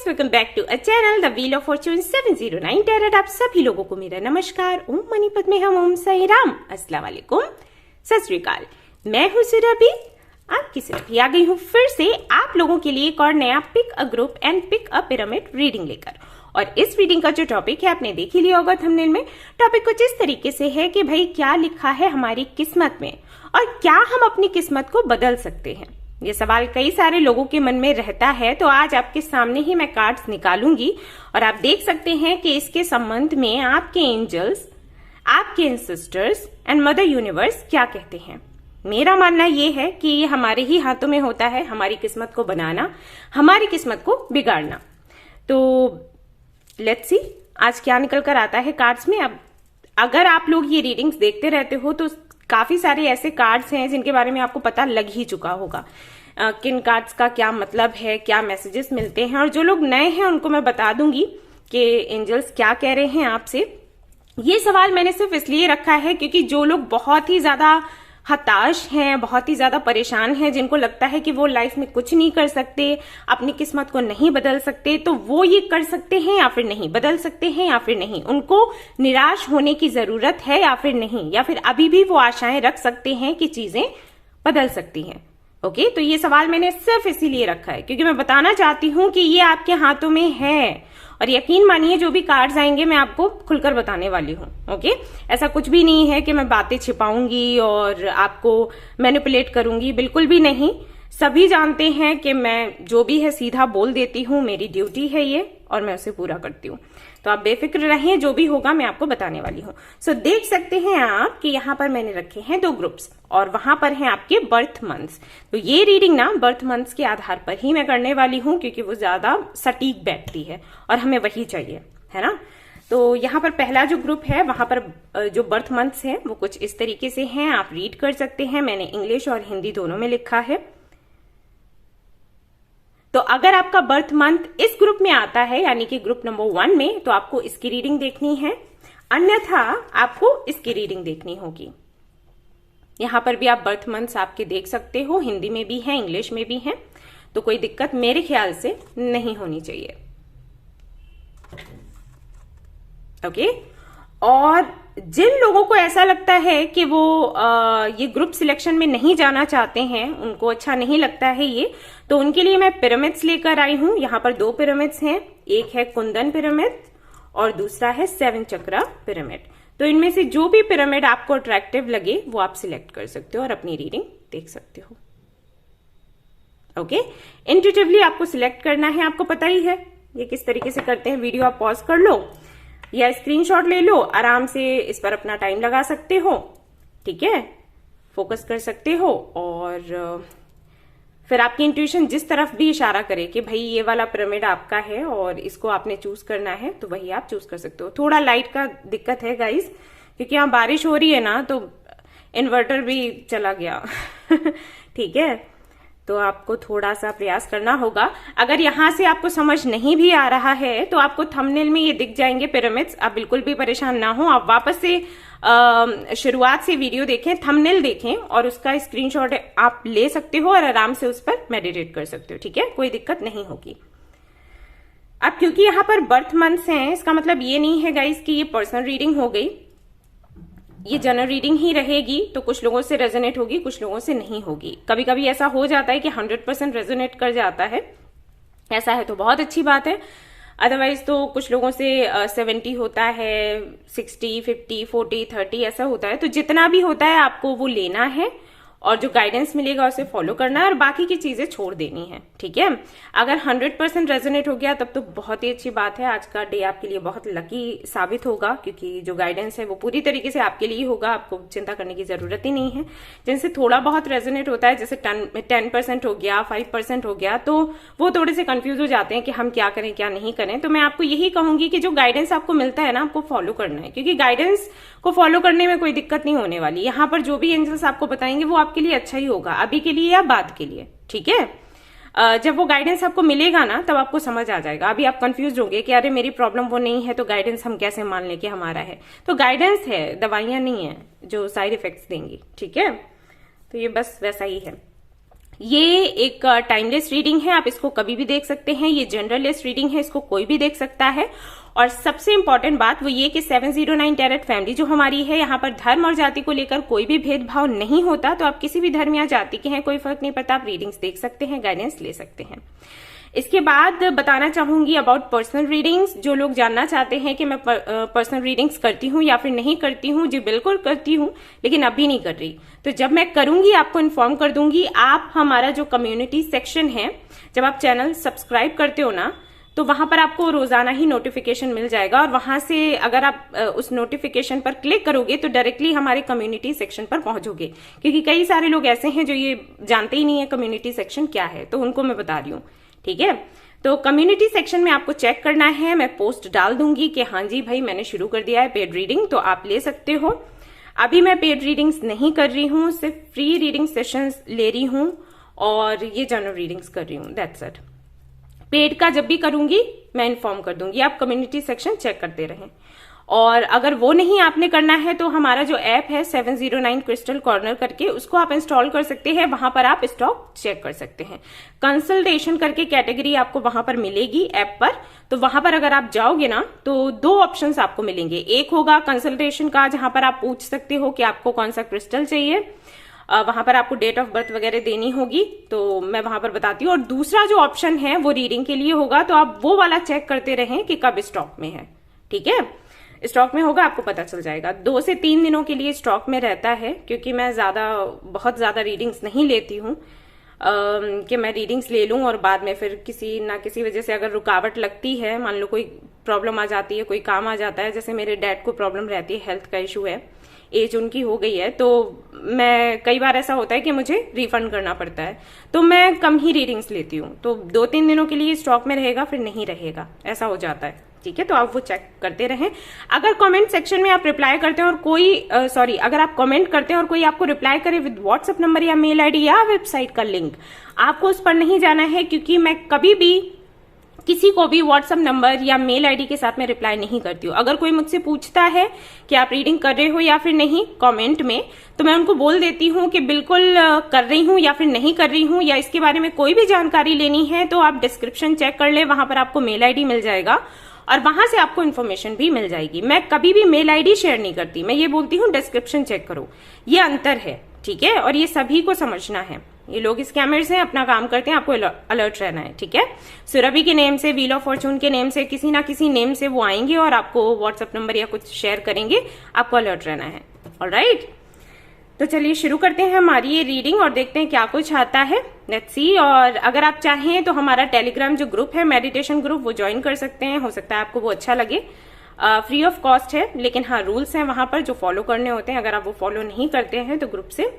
Welcome back to a channel the wheel of fortune 709 tarot. आप सभी लोगों को मेरा नमस्कार। ओम मनी पद्मे हम, ओम साई राम, अस्सलाम वालेकुम, सत श्री अकाल। मैं हूँ सुरभि, आपकी सुरभि आ गई हूँ फिर से आप लोगों के लिए एक और नया pick a group and pick a pyramid reading लेकर। और इस रीडिंग का जो टॉपिक है आपने देख ही लिया होगा थंबनेल में। टॉपिक कुछ इस तरीके से है कि भाई क्या लिखा है हमारी किस्मत में और क्या हम अपनी किस्मत को बदल सकते हैं। ये सवाल कई सारे लोगों के मन में रहता है, तो आज आपके सामने ही मैं कार्ड्स निकालूंगी और आप देख सकते हैं कि इसके संबंध में आपके एंजल्स, आपके एंसेस्टर्स एंड मदर यूनिवर्स क्या कहते हैं। मेरा मानना ये है कि ये हमारे ही हाथों में होता है, हमारी किस्मत को बनाना, हमारी किस्मत को बिगाड़ना। तो लेट्स सी आज क्या निकल कर आता है कार्ड्स में। अब अगर आप लोग ये रीडिंग्स देखते रहते हो तो काफी सारे ऐसे कार्ड्स हैं जिनके बारे में आपको पता लग ही चुका होगा किन कार्ड्स का क्या मतलब है, क्या मैसेजेस मिलते हैं। और जो लोग नए हैं उनको मैं बता दूंगी कि एंजल्स क्या कह रहे हैं आपसे। ये सवाल मैंने सिर्फ इसलिए रखा है क्योंकि जो लोग बहुत ही ज्यादा हताश हैं, बहुत ही ज्यादा परेशान हैं, जिनको लगता है कि वो लाइफ में कुछ नहीं कर सकते, अपनी किस्मत को नहीं बदल सकते, तो वो ये कर सकते हैं या फिर नहीं, बदल सकते हैं या फिर नहीं, उनको निराश होने की जरूरत है या फिर नहीं, या फिर अभी भी वो आशाएं रख सकते हैं कि चीजें बदल सकती हैं। ओके, तो ये सवाल मैंने सिर्फ इसीलिए रखा है क्योंकि मैं बताना चाहती हूं कि ये आपके हाथों में है और यकीन मानिए जो भी कार्ड्स आएंगे मैं आपको खुलकर बताने वाली हूँ। ओके, ऐसा कुछ भी नहीं है कि मैं बातें छिपाऊंगी और आपको मैनिपुलेट करूंगी, बिल्कुल भी नहीं। सभी जानते हैं कि मैं जो भी है सीधा बोल देती हूँ, मेरी ड्यूटी है ये और मैं उसे पूरा करती हूँ। तो आप बेफिक्र रहें, जो भी होगा मैं आपको बताने वाली हूँ। सो देख सकते हैं आप कि यहाँ पर मैंने रखे हैं 2 ग्रुप्स और वहां पर हैं आपके बर्थ मंथ्स। तो ये रीडिंग ना बर्थ मंथ्स के आधार पर ही मैं करने वाली हूँ क्योंकि वो ज्यादा सटीक बैठती है और हमें वही चाहिए, है ना। तो यहाँ पर पहला जो ग्रुप है वहां पर जो बर्थ मंथ्स हैं वो कुछ इस तरीके से हैं, आप रीड कर सकते हैं। मैंने इंग्लिश और हिंदी दोनों में लिखा है। तो अगर आपका बर्थ मंथ इस ग्रुप में आता है यानी कि ग्रुप नंबर 1 में, तो आपको इसकी रीडिंग देखनी है, अन्यथा आपको इसकी रीडिंग देखनी होगी। यहां पर भी आप बर्थ मंथ्स आपके देख सकते हो, हिंदी में भी है, इंग्लिश में भी है, तो कोई दिक्कत मेरे ख्याल से नहीं होनी चाहिए। ओके, और जिन लोगों को ऐसा लगता है कि वो ये ग्रुप सिलेक्शन में नहीं जाना चाहते हैं, उनको अच्छा नहीं लगता है ये, तो उनके लिए मैं पिरामिड्स लेकर आई हूं। यहाँ पर 2 पिरामिड्स हैं, एक है कुंदन पिरामिड और दूसरा है 7 चक्रा पिरामिड। तो इनमें से जो भी पिरामिड आपको अट्रैक्टिव लगे वो आप सिलेक्ट कर सकते हो और अपनी रीडिंग देख सकते हो। ओके, इंट्यूटिवली आपको सिलेक्ट करना है, आपको पता ही है ये किस तरीके से करते हैं। वीडियो आप पॉज कर लो या स्क्रीनशॉट ले लो, आराम से इस पर अपना टाइम लगा सकते हो, ठीक है, फोकस कर सकते हो और फिर आपकी इंट्यूशन जिस तरफ भी इशारा करे कि भाई ये वाला पिरामिड आपका है और इसको आपने चूज करना है, तो वही आप चूज कर सकते हो। थोड़ा लाइट का दिक्कत है गाइस क्योंकि यहाँ बारिश हो रही है ना, तो इन्वर्टर भी चला गया ठीक है, तो आपको थोड़ा सा प्रयास करना होगा। अगर यहां से आपको समझ नहीं भी आ रहा है तो आपको थंबनेल में ये दिख जाएंगे पिरामिड्स, आप बिल्कुल भी परेशान ना हो। आप वापस से शुरुआत से वीडियो देखें, थंबनेल देखें और उसका स्क्रीनशॉट आप ले सकते हो और आराम से उस पर मेडिटेट कर सकते हो, ठीक है, कोई दिक्कत नहीं होगी। अब क्योंकि यहाँ पर बर्थ मंथ्स हैं, इसका मतलब ये नहीं है गाइस कि ये पर्सनल रीडिंग हो गई, ये जनरल रीडिंग ही रहेगी। तो कुछ लोगों से रेजोनेट होगी, कुछ लोगों से नहीं होगी। कभी कभी ऐसा हो जाता है कि 100% रेजोनेट कर जाता है, ऐसा है तो बहुत अच्छी बात है। अदरवाइज तो कुछ लोगों से 70 होता है, 60, 50, 40, 30 ऐसा होता है। तो जितना भी होता है आपको वो लेना है और जो गाइडेंस मिलेगा उसे फॉलो करना है और बाकी की चीजें छोड़ देनी है, ठीक है। अगर 100% रेजोनेट हो गया तब तो बहुत ही अच्छी बात है। आज का डे आपके लिए बहुत लकी साबित होगा क्योंकि जो गाइडेंस है वो पूरी तरीके से आपके लिए होगा, आपको चिंता करने की जरूरत ही नहीं है। जिनसे थोड़ा बहुत रेजोनेट होता है, जैसे 10% हो गया, 5% हो गया, तो वो थोड़े से कंफ्यूज हो जाते हैं कि हम क्या करें क्या नहीं करें। तो मैं आपको यही कहूंगी कि जो गाइडेंस आपको मिलता है ना, आपको फॉलो करना है क्योंकि गाइडेंस को फॉलो करने में कोई दिक्कत नहीं होने वाली। यहाँ पर जो भी एंजल्स आपको बताएंगे वो आपके लिए अच्छा ही होगा, अभी के लिए या बाद के लिए, ठीक है। जब वो गाइडेंस आपको मिलेगा ना तब आपको समझ आ जाएगा। अभी आप कंफ्यूज होंगे कि अरे मेरी प्रॉब्लम वो नहीं है तो गाइडेंस हम कैसे मान लें कि हमारा है। तो गाइडेंस है, दवाइयां नहीं है जो साइड इफेक्ट्स देंगी, ठीक है। तो ये बस वैसा ही है। ये एक टाइमलेस रीडिंग है, आप इसको कभी भी देख सकते हैं। ये जनरलेस रीडिंग है, इसको कोई भी देख सकता है। और सबसे इंपॉर्टेंट बात वो ये कि 709 टैरेट फैमिली जो हमारी है, यहाँ पर धर्म और जाति को लेकर कोई भी भेदभाव नहीं होता। तो आप किसी भी धर्म या जाति के हैं, कोई फर्क नहीं पड़ता, आप रीडिंग्स देख सकते हैं, गाइडेंस ले सकते हैं। इसके बाद बताना चाहूंगी अबाउट पर्सनल रीडिंग्स। जो लोग जानना चाहते हैं कि मैं पर्सनल रीडिंग्स करती हूँ या फिर नहीं करती हूँ, जी बिल्कुल करती हूँ, लेकिन अभी नहीं कर रही। तो जब मैं करूंगी आपको इन्फॉर्म कर दूंगी। आप हमारा जो कम्युनिटी सेक्शन है, जब आप चैनल सब्सक्राइब करते हो ना, तो वहां पर आपको रोजाना ही नोटिफिकेशन मिल जाएगा। और वहां से अगर आप उस नोटिफिकेशन पर क्लिक करोगे तो डायरेक्टली हमारे कम्युनिटी सेक्शन पर पहुंचोगे। क्योंकि कई सारे लोग ऐसे हैं जो ये जानते ही नहीं है कम्युनिटी सेक्शन क्या है, तो उनको मैं बता रही हूँ। ठीक है, तो कम्युनिटी सेक्शन में आपको चेक करना है। मैं पोस्ट डाल दूंगी कि हाँ जी भाई मैंने शुरू कर दिया है पेड रीडिंग, तो आप ले सकते हो। अभी मैं पेड रीडिंग्स नहीं कर रही हूँ, सिर्फ फ्री रीडिंग सेशंस ले रही हूँ और ये जनरल रीडिंग्स कर रही हूँ, दैट्स इट। पेड का जब भी करूंगी मैं इन्फॉर्म कर दूंगी, आप कम्युनिटी सेक्शन चेक करते रहें। और अगर वो नहीं आपने करना है तो हमारा जो ऐप है 709 क्रिस्टल कॉर्नर करके, उसको आप इंस्टॉल कर सकते हैं। वहां पर आप स्टॉक चेक कर सकते हैं। कंसल्टेशन करके कैटेगरी आपको वहां पर मिलेगी ऐप पर। तो वहां पर अगर आप जाओगे ना तो दो ऑप्शंस आपको मिलेंगे। एक होगा कंसल्टेशन का, जहां पर आप पूछ सकते हो कि आपको कौन सा क्रिस्टल चाहिए। वहां पर आपको डेट ऑफ बर्थ वगैरह देनी होगी, तो मैं वहां पर बताती हूँ। और दूसरा जो ऑप्शन है वो रीडिंग के लिए होगा, तो आप वो वाला चेक करते रहें कि कब स्टॉक में है। ठीक है, स्टॉक में होगा आपको पता चल जाएगा। 2 से 3 दिनों के लिए स्टॉक में रहता है, क्योंकि मैं बहुत ज्यादा रीडिंग्स नहीं लेती हूँ कि मैं रीडिंग्स ले लूं और बाद में फिर किसी ना किसी वजह से अगर रुकावट लगती है, मान लो कोई प्रॉब्लम आ जाती है, कोई काम आ जाता है, जैसे मेरे डैड को प्रॉब्लम रहती है, हेल्थ का इशू है, एज उनकी हो गई है, तो मैं कई बार ऐसा होता है कि मुझे रिफंड करना पड़ता है, तो मैं कम ही रीडिंग्स लेती हूँ। तो 2-3 दिनों के लिए स्टॉक में रहेगा, फिर नहीं रहेगा, ऐसा हो जाता है। ठीक है, तो आप वो चेक करते रहें। अगर कमेंट सेक्शन में आप रिप्लाई करते हैं और कोई अगर आप कमेंट करते हैं और कोई आपको रिप्लाई करे विद व्हाट्सएप नंबर या मेल आईडी या वेबसाइट का लिंक, आपको उस पर नहीं जाना है, क्योंकि मैं कभी भी किसी को भी व्हाट्सएप नंबर या मेल आईडी के साथ में रिप्लाई नहीं करती हूँ। अगर कोई मुझसे पूछता है कि आप रीडिंग कर रहे हो या फिर नहीं कमेंट में, तो मैं उनको बोल देती हूँ कि बिल्कुल कर रही हूँ या फिर नहीं कर रही हूँ, या इसके बारे में कोई भी जानकारी लेनी है तो आप डिस्क्रिप्शन चेक कर ले, वहां पर आपको मेल आईडी मिल जाएगा और वहां से आपको इन्फॉर्मेशन भी मिल जाएगी। मैं कभी भी मेल आईडी शेयर नहीं करती, मैं ये बोलती हूँ डिस्क्रिप्शन चेक करो, ये अंतर है। ठीक है, और ये सभी को समझना है। ये लोग स्कैमर्स हैं, अपना काम करते हैं, आपको अलर्ट रहना है। ठीक है, सुरभि के नेम से, व्हील ऑफ फॉर्चून के नेम से, किसी ना किसी नेम से वो आएंगे और आपको व्हाट्सएप नंबर या कुछ शेयर करेंगे, आपको अलर्ट रहना है। ऑलराइट, तो चलिए शुरू करते हैं हमारी ये रीडिंग और देखते हैं क्या कुछ आता है। Let's see. और अगर आप चाहें तो हमारा टेलीग्राम जो ग्रुप है, मेडिटेशन ग्रुप, वो ज्वाइन कर सकते हैं, हो सकता है आपको वो अच्छा लगे। फ्री ऑफ कॉस्ट है, लेकिन हाँ रूल्स हैं वहां पर जो फॉलो करने होते हैं। अगर आप वो फॉलो नहीं करते हैं तो ग्रुप से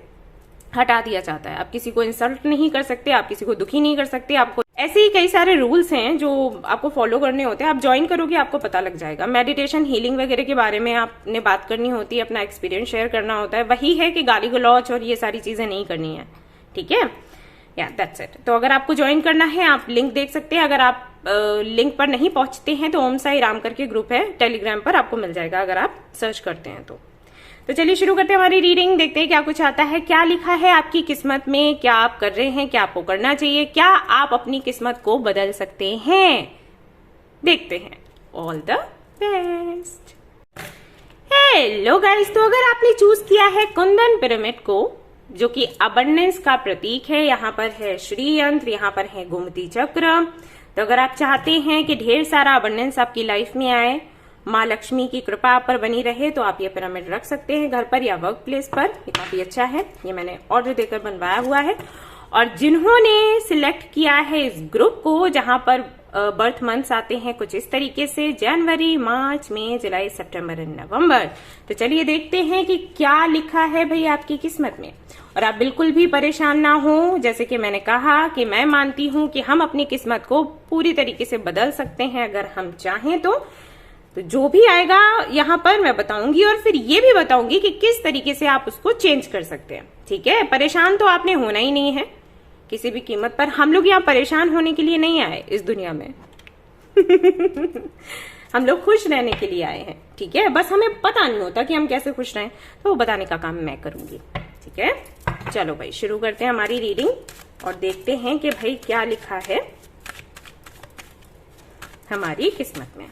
हटा दिया जाता है। आप किसी को इंसल्ट नहीं कर सकते, आप किसी को दुखी नहीं कर सकते, आपको ऐसे ही कई सारे रूल्स हैं जो आपको फॉलो करने होते हैं। आप ज्वाइन करोगे आपको पता लग जाएगा। मेडिटेशन, हीलिंग वगैरह के बारे में आपने बात करनी होती है, अपना एक्सपीरियंस शेयर करना होता है। वही है कि गाली गलौच और ये सारी चीजें नहीं करनी है। ठीक है, या दैट्स इट। तो अगर आपको ज्वाइन करना है आप लिंक देख सकते हैं। अगर आप लिंक पर नहीं पहुंचते हैं तो ओम साई राम करके ग्रुप है टेलीग्राम पर, आपको मिल जाएगा अगर आप सर्च करते हैं तो चलिए शुरू करते हैं हमारी रीडिंग। देखते हैं क्या कुछ आता है, क्या लिखा है आपकी किस्मत में, क्या आप कर रहे हैं, क्या आपको करना चाहिए, क्या आप अपनी किस्मत को बदल सकते हैं। देखते हैं। All the best. Hello guys, तो अगर आपने चूज किया है कुंदन पिरामिड को, जो कि अबंडेंस का प्रतीक है, यहाँ पर है श्री यंत्र, यहाँ पर है गोमती चक्र। तो अगर आप चाहते हैं कि ढेर सारा अबंडेंस आपकी लाइफ में आए, माँ लक्ष्मी की कृपा आप पर बनी रहे, तो आप ये पिरामिड रख सकते हैं घर पर या वर्क प्लेस पर। ये काफी अच्छा है, ये मैंने ऑर्डर देकर बनवाया हुआ है। और जिन्होंने सिलेक्ट किया है इस ग्रुप को, जहां पर बर्थ मंथ्स आते हैं कुछ इस तरीके से, जनवरी, मार्च, मई, जुलाई, सितंबर एंड नवंबर। तो चलिए देखते हैं कि क्या लिखा है भाई आपकी किस्मत में। और आप बिल्कुल भी परेशान ना हो, जैसे कि मैंने कहा कि मैं मानती हूं कि हम अपनी किस्मत को पूरी तरीके से बदल सकते हैं अगर हम चाहें तो जो भी आएगा यहाँ पर मैं बताऊंगी, और फिर ये भी बताऊंगी कि किस तरीके से आप उसको चेंज कर सकते हैं। ठीक है, परेशान तो आपने होना ही नहीं है किसी भी कीमत पर। हम लोग यहाँ परेशान होने के लिए नहीं आए इस दुनिया में हम लोग खुश रहने के लिए आए हैं। ठीक है, बस हमें पता नहीं होता कि हम कैसे खुश रहें, तो वो बताने का काम मैं करूंगी। ठीक है, चलो भाई शुरू करते हैं हमारी रीडिंग और देखते हैं कि भाई क्या लिखा है हमारी किस्मत में।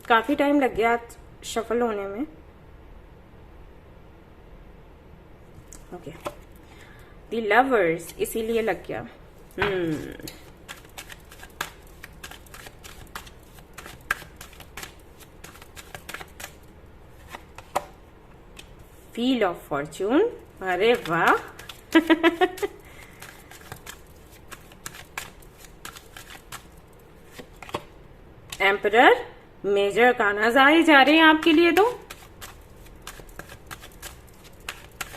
काफी टाइम लग गया शफल होने में। ओके, द लवर्स, इसीलिए लग गया। व्हील ऑफ फॉर्च्यून, अरे वाह। एम्परर, मेजर कानाज आए जा रहे हैं आपके लिए। तो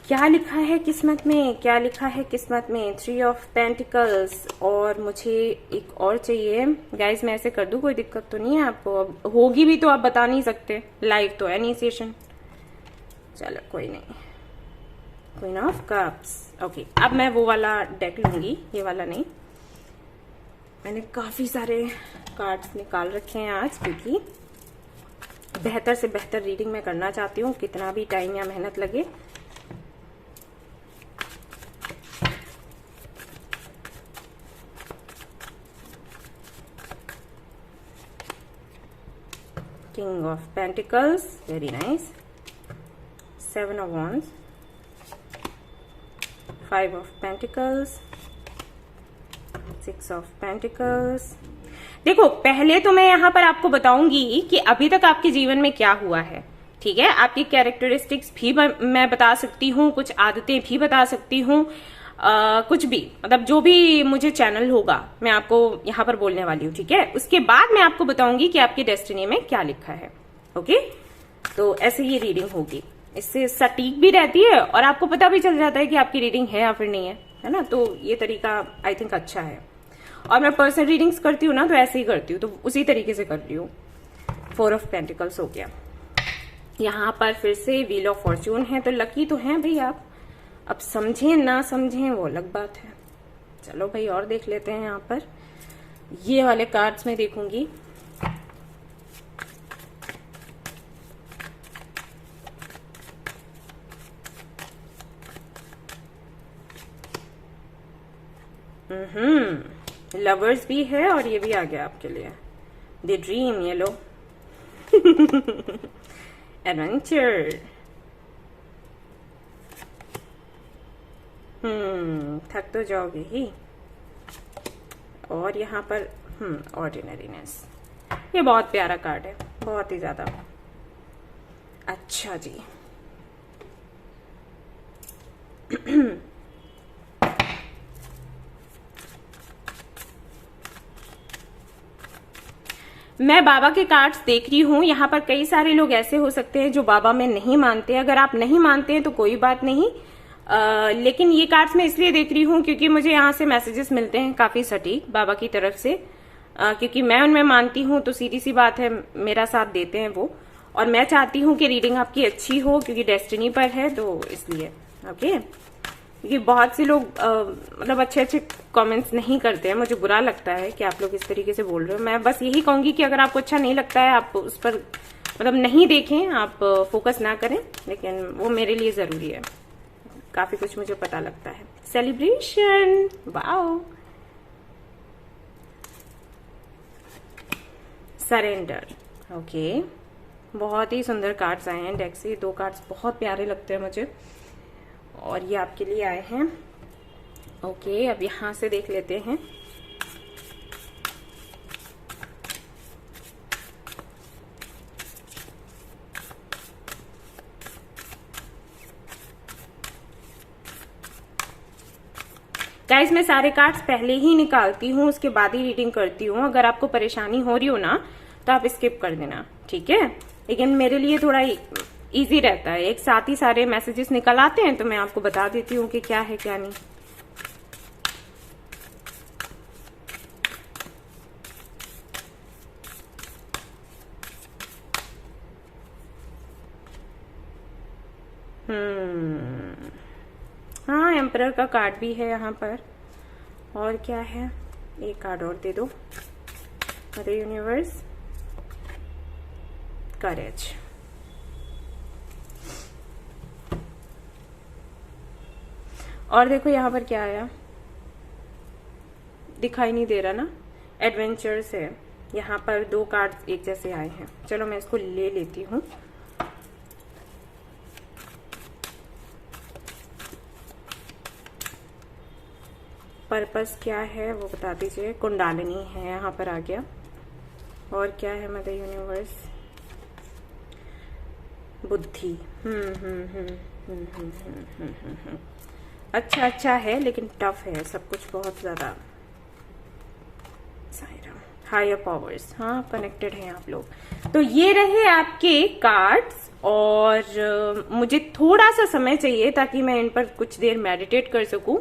क्या लिखा है किस्मत में, क्या लिखा है किस्मत में? 3 ऑफ पेंटिकल्स, और मुझे एक और चाहिए। गाइस मैं ऐसे कर दूं, कोई दिक्कत तो नहीं है आपको? अब होगी भी तो आप बता नहीं सकते, लाइव तो है इनिशिएशन। चलो कोई नहीं। Queen of cups. ओके, अब मैं वो वाला डेक लूंगी, ये वाला नहीं। मैंने काफी सारे कार्ड्स निकाल रखे हैं आज, क्योंकि बेहतर से बेहतर रीडिंग मैं करना चाहती हूँ, कितना भी टाइम या मेहनत लगे। King of pentacles, very nice. 7 of wands, 5 of pentacles, 6 of pentacles. देखो, पहले तो मैं यहाँ पर आपको बताऊंगी कि अभी तक आपके जीवन में क्या हुआ है, ठीक है? आपकी कैरेक्टरिस्टिक्स भी मैं बता सकती हूँ, कुछ आदतें भी बता सकती हूँ, कुछ भी, मतलब जो भी मुझे चैनल होगा मैं आपको यहाँ पर बोलने वाली हूँ, ठीक है? उसके बाद मैं आपको बताऊंगी कि आपकी डेस्टिनी में क्या लिखा है। ओके, तो ऐसे ये रीडिंग होगी, इससे सटीक भी रहती है और आपको पता भी चल जाता है कि आपकी रीडिंग है या फिर नहीं है ना? तो ये तरीका आई थिंक अच्छा है। और मैं पर्सनल रीडिंग्स करती हूँ ना, तो ऐसे ही करती हूँ, तो उसी तरीके से कर रही हूँ। 4 ऑफ पेंटिकल्स हो गया। यहाँ पर फिर से व्हील ऑफ फॉर्च्यून है, तो लकी तो हैं भाई आप। अब समझें ना समझें वो अलग बात है। चलो भाई और देख लेते हैं। यहाँ पर ये वाले कार्ड्स में देखूंगी। लवर्स भी है और ये भी आ गया आपके लिए, द ड्रीम। ये लो। एडवेंचर। थक तो जाओगे ही। और यहाँ पर ऑर्डिनरीनेस। ये बहुत प्यारा कार्ड है, बहुत ही ज्यादा। अच्छा जी। मैं बाबा के कार्ड्स देख रही हूँ। यहाँ पर कई सारे लोग ऐसे हो सकते हैं जो बाबा में नहीं मानते। अगर आप नहीं मानते हैं तो कोई बात नहीं, लेकिन ये कार्ड्स मैं इसलिए देख रही हूँ क्योंकि मुझे यहाँ से मैसेजेस मिलते हैं काफी सटीक बाबा की तरफ से, क्योंकि मैं उनमें मानती हूँ, तो सीधी सी बात है मेरा साथ देते हैं वो। और मैं चाहती हूँ कि रीडिंग आपकी अच्छी हो, क्योंकि डेस्टिनी पर है, तो इसलिए। ओके, क्योंकि बहुत से लोग मतलब अच्छे अच्छे कमेंट्स नहीं करते हैं। मुझे बुरा लगता है कि आप लोग इस तरीके से बोल रहे हो। मैं बस यही कहूंगी कि अगर आपको अच्छा नहीं लगता है, आप उस पर मतलब नहीं देखें, आप फोकस ना करें, लेकिन वो मेरे लिए जरूरी है। काफी कुछ मुझे पता लगता है। Celebration, wow. Surrender, okay. बहुत ही सुंदर कार्ड्स आए हैं डेक से। 2 कार्ड्स बहुत प्यारे लगते हैं मुझे, और ये आपके लिए आए हैं। ओके, अब यहां से देख लेते हैं। गाइज मैं सारे कार्ड्स पहले ही निकालती हूँ, उसके बाद ही रीडिंग करती हूँ। अगर आपको परेशानी हो रही हो ना, तो आप स्किप कर देना, ठीक है? लेकिन मेरे लिए थोड़ा इजी रहता है, एक साथ ही सारे मैसेजेस निकल आते हैं, तो मैं आपको बता देती हूँ कि क्या है क्या नहीं। हाँ, एम्परर का कार्ड भी है यहाँ पर। और क्या है, एक कार्ड और दे दो। मदर यूनिवर्स, करेज। और देखो यहाँ पर क्या आया, दिखाई नहीं दे रहा ना, एडवेंचर्स है। यहाँ पर 2 कार्ड एक जैसे आए हैं। चलो मैं इसको ले लेती हूँ। पर्पस क्या है वो बता दीजिए। कुंडालिनी है यहाँ पर आ गया। और क्या है, मदर यूनिवर्स, बुद्धि। अच्छा है, लेकिन टफ है सब कुछ, बहुत ज्यादा। हायर पावर्स, हाँ कनेक्टेड हैं आप लोग। तो ये रहे आपके कार्ड्स, और मुझे थोड़ा सा समय चाहिए ताकि मैं इन पर कुछ देर मेडिटेट कर सकूं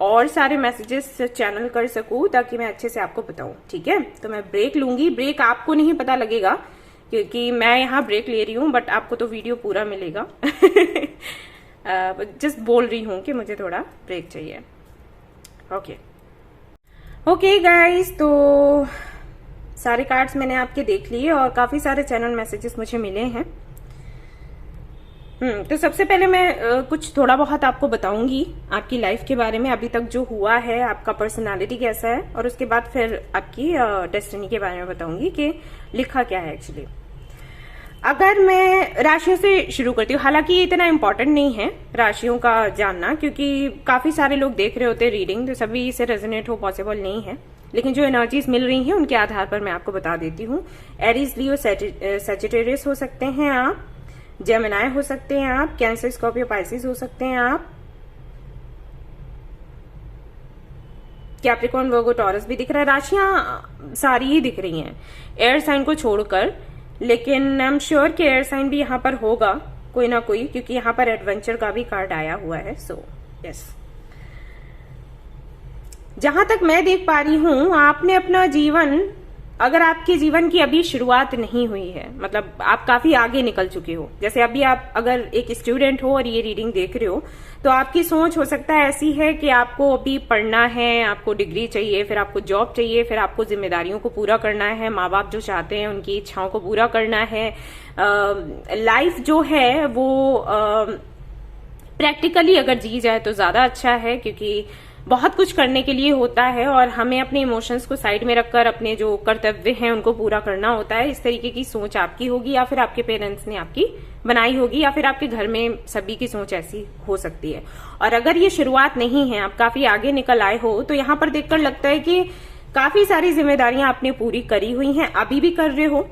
और सारे मैसेजेस चैनल कर सकूं, ताकि मैं अच्छे से आपको बताऊं। ठीक है, तो मैं ब्रेक लूंगी। ब्रेक आपको नहीं पता लगेगा क्योंकि मैं यहाँ ब्रेक ले रही हूँ, बट आपको तो वीडियो पूरा मिलेगा। जस्ट बोल रही हूँ कि मुझे थोड़ा ब्रेक चाहिए। ओके गाइस, तो सारे कार्ड्स मैंने आपके देख लिए और काफी सारे चैनल मैसेजेस मुझे मिले हैं। तो सबसे पहले मैं कुछ थोड़ा बहुत आपको बताऊंगी आपकी लाइफ के बारे में, अभी तक जो हुआ है, आपका पर्सनालिटी कैसा है, और उसके बाद फिर आपकी डेस्टिनी के बारे में बताऊंगी कि लिखा क्या है एक्चुअली। अगर मैं राशियों से शुरू करती हूँ, हालांकि ये इतना इम्पोर्टेंट नहीं है राशियों का जानना, क्योंकि काफी सारे लोग देख रहे होते हैं रीडिंग, तो सभी से रेजोनेट हो पॉसिबल नहीं है, लेकिन जो एनर्जीज मिल रही हैं उनके आधार पर मैं आपको बता देती हूँ। एरीज, लियो, सजिटेरियस हो सकते हैं आप, जेमिनाई हो सकते हैं आप, कैंसर, स्कॉर्पियो, पाइसिस हो सकते हैं आप, कैप्रिकॉर्न, वर्गो, टॉरस भी दिख रहा है। राशियां सारी ही दिख रही हैं एयर साइन को छोड़कर, लेकिन आई एम श्योर कि एयर साइन भी यहाँ पर होगा कोई ना कोई, क्योंकि यहाँ पर एडवेंचर का भी कार्ड आया हुआ है। सो यस, जहां तक मैं देख पा रही हूं, आपने अपना जीवन, अगर आपके जीवन की अभी शुरुआत नहीं हुई है, मतलब आप काफी आगे निकल चुके हो, जैसे अभी आप अगर एक स्टूडेंट हो और ये रीडिंग देख रहे हो, तो आपकी सोच हो सकता है ऐसी है कि आपको अभी पढ़ना है, आपको डिग्री चाहिए, फिर आपको जॉब चाहिए, फिर आपको जिम्मेदारियों को पूरा करना है, माँ बाप जो चाहते हैं उनकी इच्छाओं को पूरा करना है। लाइफ जो है वो प्रैक्टिकली अगर जी जाए तो ज्यादा अच्छा है, क्योंकि बहुत कुछ करने के लिए होता है और हमें अपने इमोशंस को साइड में रखकर अपने जो कर्तव्य हैं उनको पूरा करना होता है। इस तरीके की सोच आपकी होगी, या फिर आपके पेरेंट्स ने आपकी बनाई होगी, या फिर आपके घर में सभी की सोच ऐसी हो सकती है। और अगर ये शुरुआत नहीं है, आप काफी आगे निकल आए हो, तो यहाँ पर देखकर लगता है कि काफी सारी जिम्मेदारियां आपने पूरी करी हुई हैं, अभी भी कर रहे हो,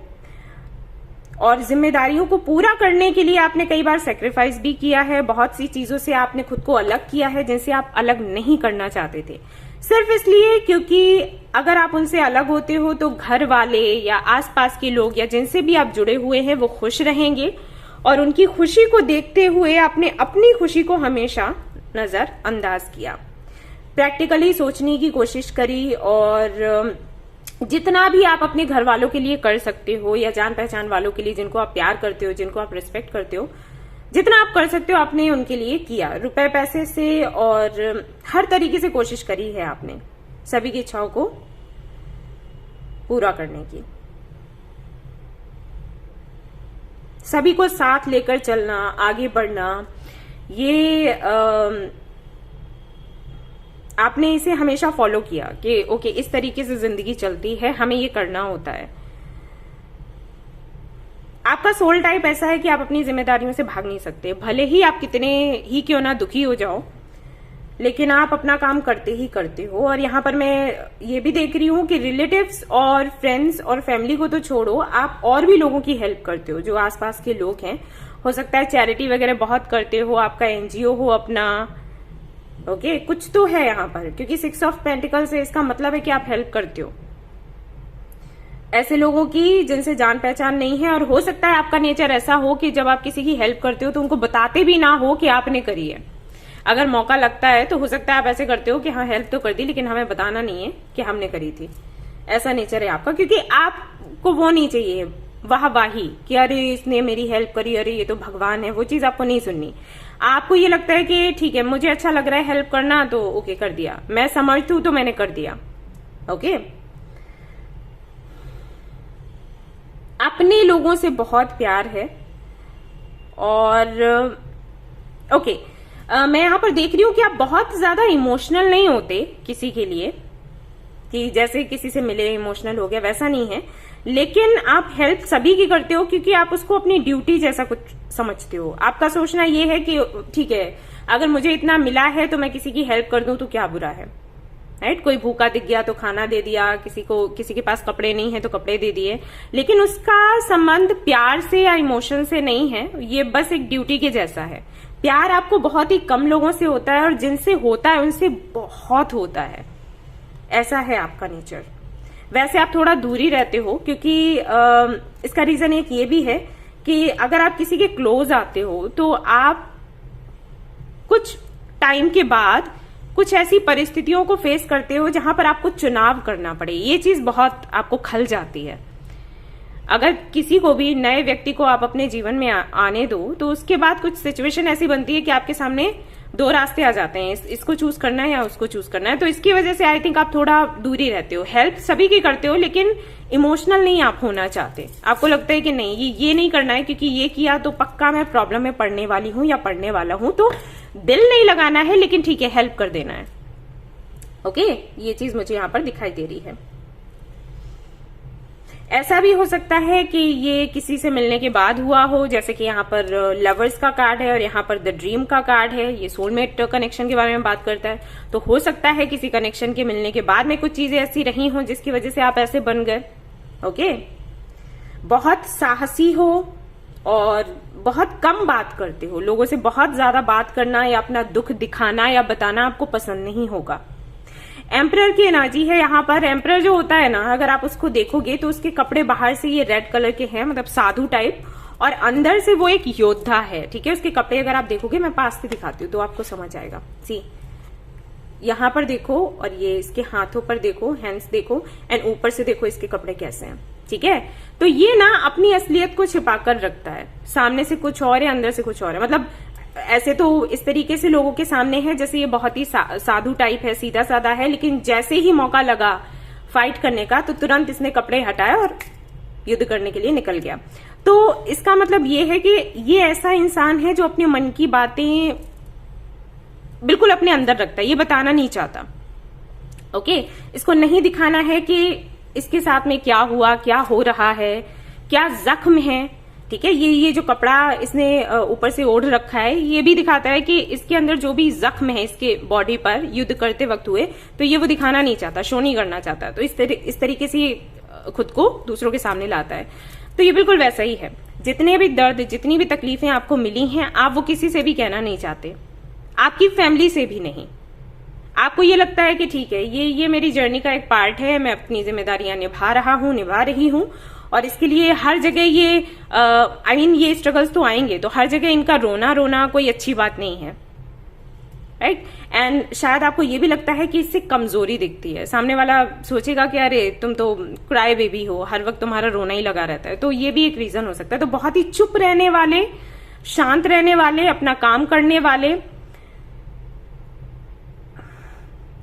और जिम्मेदारियों को पूरा करने के लिए आपने कई बार सेक्रीफाइस भी किया है। बहुत सी चीजों से आपने खुद को अलग किया है जिनसे आप अलग नहीं करना चाहते थे, सिर्फ इसलिए क्योंकि अगर आप उनसे अलग होते हो तो घर वाले या आसपास के लोग या जिनसे भी आप जुड़े हुए हैं वो खुश रहेंगे, और उनकी खुशी को देखते हुए आपने अपनी खुशी को हमेशा नजरअंदाज किया। प्रैक्टिकली सोचने की कोशिश करी, और जितना भी आप अपने घर वालों के लिए कर सकते हो या जान पहचान वालों के लिए जिनको आप प्यार करते हो, जिनको आप रिस्पेक्ट करते हो, जितना आप कर सकते हो आपने उनके लिए किया, रुपए पैसे से, और हर तरीके से कोशिश करी है आपने सभी की इच्छाओं को पूरा करने की, सभी को साथ लेकर चलना, आगे बढ़ना। ये आपने इसे हमेशा फॉलो किया कि ओके इस तरीके से जिंदगी चलती है, हमें ये करना होता है। आपका सोल टाइप ऐसा है कि आप अपनी जिम्मेदारियों से भाग नहीं सकते, भले ही आप कितने ही क्यों ना दुखी हो जाओ, लेकिन आप अपना काम करते ही करते हो। और यहाँ पर मैं ये भी देख रही हूँ कि रिलेटिव्स और फ्रेंड्स और फैमिली को तो छोड़ो, आप और भी लोगों की हेल्प करते हो, जो आसपास के लोग हैं। हो सकता है चैरिटी वगैरह बहुत करते हो, आपका एनजीओ हो अपना, ओके कुछ तो है यहाँ पर, क्योंकि 6 ऑफ पेंटिकल्स है, इसका मतलब है कि आप हेल्प करते हो। ऐसे लोगों की जिनसे जान पहचान नहीं है, और हो सकता है आपका नेचर ऐसा हो कि जब आप किसी की हेल्प करते हो तो उनको बताते भी ना हो कि आपने करी है। अगर मौका लगता है तो हो सकता है आप ऐसे करते हो कि हाँ हेल्प तो कर दी, लेकिन हमें बताना नहीं है कि हमने करी थी। ऐसा नेचर है आपका, क्योंकि आपको वो नहीं चाहिए वाहवाही कि अरे इसने मेरी हेल्प करी, अरे ये तो भगवान है, वो चीज आपको नहीं सुननी। आपको ये लगता है कि ठीक है मुझे अच्छा लग रहा है हेल्प करना, तो ओके कर दिया, मैं समझती हूं तो मैंने कर दिया। ओके, अपने लोगों से बहुत प्यार है। और ओके, मैं यहां पर देख रही हूं कि आप बहुत ज्यादा इमोशनल नहीं होते किसी के लिए, कि जैसे किसी से मिले इमोशनल हो गया, वैसा नहीं है। लेकिन आप हेल्प सभी की करते हो क्योंकि आप उसको अपनी ड्यूटी जैसा कुछ समझते हो। आपका सोचना ये है कि ठीक है अगर मुझे इतना मिला है तो मैं किसी की हेल्प कर दूं तो क्या बुरा है, राइट। कोई भूखा दिख गया तो खाना दे दिया, किसी के पास कपड़े नहीं है तो कपड़े दे दिए, लेकिन उसका संबंध प्यार से या इमोशन से नहीं है, ये बस एक ड्यूटी के जैसा है। प्यार आपको बहुत ही कम लोगों से होता है, और जिनसे होता है उनसे बहुत होता है। ऐसा है आपका नेचर। वैसे आप थोड़ा दूरी रहते हो क्योंकि इसका रीजन एक ये भी है कि अगर आप किसी के क्लोज आते हो तो आप कुछ टाइम के बाद कुछ ऐसी परिस्थितियों को फेस करते हो जहां पर आपको चुनाव करना पड़े। ये चीज बहुत आपको खल जाती है। अगर किसी को भी, नए व्यक्ति को आप अपने जीवन में आने दो तो उसके बाद कुछ सिचुएशन ऐसी बनती है कि आपके सामने दो रास्ते आ जाते हैं, इसको चूज करना है या उसको चूज करना है। तो इसकी वजह से आई थिंक आप थोड़ा दूरी रहते हो। हेल्प सभी की करते हो लेकिन इमोशनल नहीं आप होना चाहते। आपको लगता है कि नहीं ये नहीं करना है क्योंकि ये किया तो पक्का मैं प्रॉब्लम में पड़ने वाली हूं या पड़ने वाला हूं, तो दिल नहीं लगाना है, लेकिन ठीक है हेल्प कर देना है। ओके, ये चीज मुझे यहां पर दिखाई दे रही है। ऐसा भी हो सकता है कि ये किसी से मिलने के बाद हुआ हो, जैसे कि यहाँ पर लवर्स का कार्ड है और यहाँ पर द ड्रीम का कार्ड है। ये सोलमेट कनेक्शन के बारे में बात करता है। तो हो सकता है किसी कनेक्शन के मिलने के बाद में कुछ चीजें ऐसी रही हों जिसकी वजह से आप ऐसे बन गए। ओके, बहुत साहसी हो और बहुत कम बात करते हो। लोगों से बहुत ज्यादा बात करना या अपना दुख दिखाना या बताना आपको पसंद नहीं होगा। एम्परर की एनर्जी है यहाँ पर। एम्परर जो होता है ना, अगर आप उसको देखोगे तो उसके कपड़े बाहर से ये रेड कलर के हैं, मतलब साधु टाइप, और अंदर से वो एक योद्धा है। ठीक है, उसके कपड़े अगर आप देखोगे, मैं पास से दिखाती हूँ तो आपको समझ आएगा। सी यहाँ पर देखो और ये इसके हाथों पर देखो, हैंड्स देखो, एंड ऊपर से देखो इसके कपड़े कैसे हैं। ठीक है, तो ये ना अपनी असलियत को छिपा कर रखता है। सामने से कुछ और है, अंदर से कुछ और है। मतलब ऐसे तो इस तरीके से लोगों के सामने है जैसे ये बहुत ही साधु टाइप है, सीधा साधा है, लेकिन जैसे ही मौका लगा फाइट करने का तो तुरंत इसने कपड़े हटाए और युद्ध करने के लिए निकल गया। तो इसका मतलब ये है कि ये ऐसा इंसान है जो अपने मन की बातें बिल्कुल अपने अंदर रखता है, ये बताना नहीं चाहता। ओके, इसको नहीं दिखाना है कि इसके साथ में क्या हुआ, क्या हो रहा है, क्या जख्म है। ठीक है, ये जो कपड़ा इसने ऊपर से ओढ़ रखा है ये भी दिखाता है कि इसके अंदर जो भी जख्म है इसके बॉडी पर युद्ध करते वक्त हुए, तो ये वो दिखाना नहीं चाहता, शो नहीं करना चाहता। तो इस तरीके से खुद को दूसरों के सामने लाता है। तो ये बिल्कुल वैसा ही है। जितने भी दर्द, जितनी भी तकलीफें आपको मिली हैं, आप वो किसी से भी कहना नहीं चाहते, आपकी फैमिली से भी नहीं। आपको ये लगता है कि ठीक है ये मेरी जर्नी का एक पार्ट है, मैं अपनी जिम्मेदारियां निभा रही हूं, और इसके लिए हर जगह ये ये स्ट्रगल्स तो आएंगे, तो हर जगह इनका रोना कोई अच्छी बात नहीं है, राइट। एंड शायद आपको ये भी लगता है कि इससे कमजोरी दिखती है। सामने वाला सोचेगा कि अरे तुम तो क्राई बेबी हो, हर वक्त तुम्हारा रोना ही लगा रहता है, तो ये भी एक रीजन हो सकता है। तो बहुत ही चुप रहने वाले, शांत रहने वाले, अपना काम करने वाले,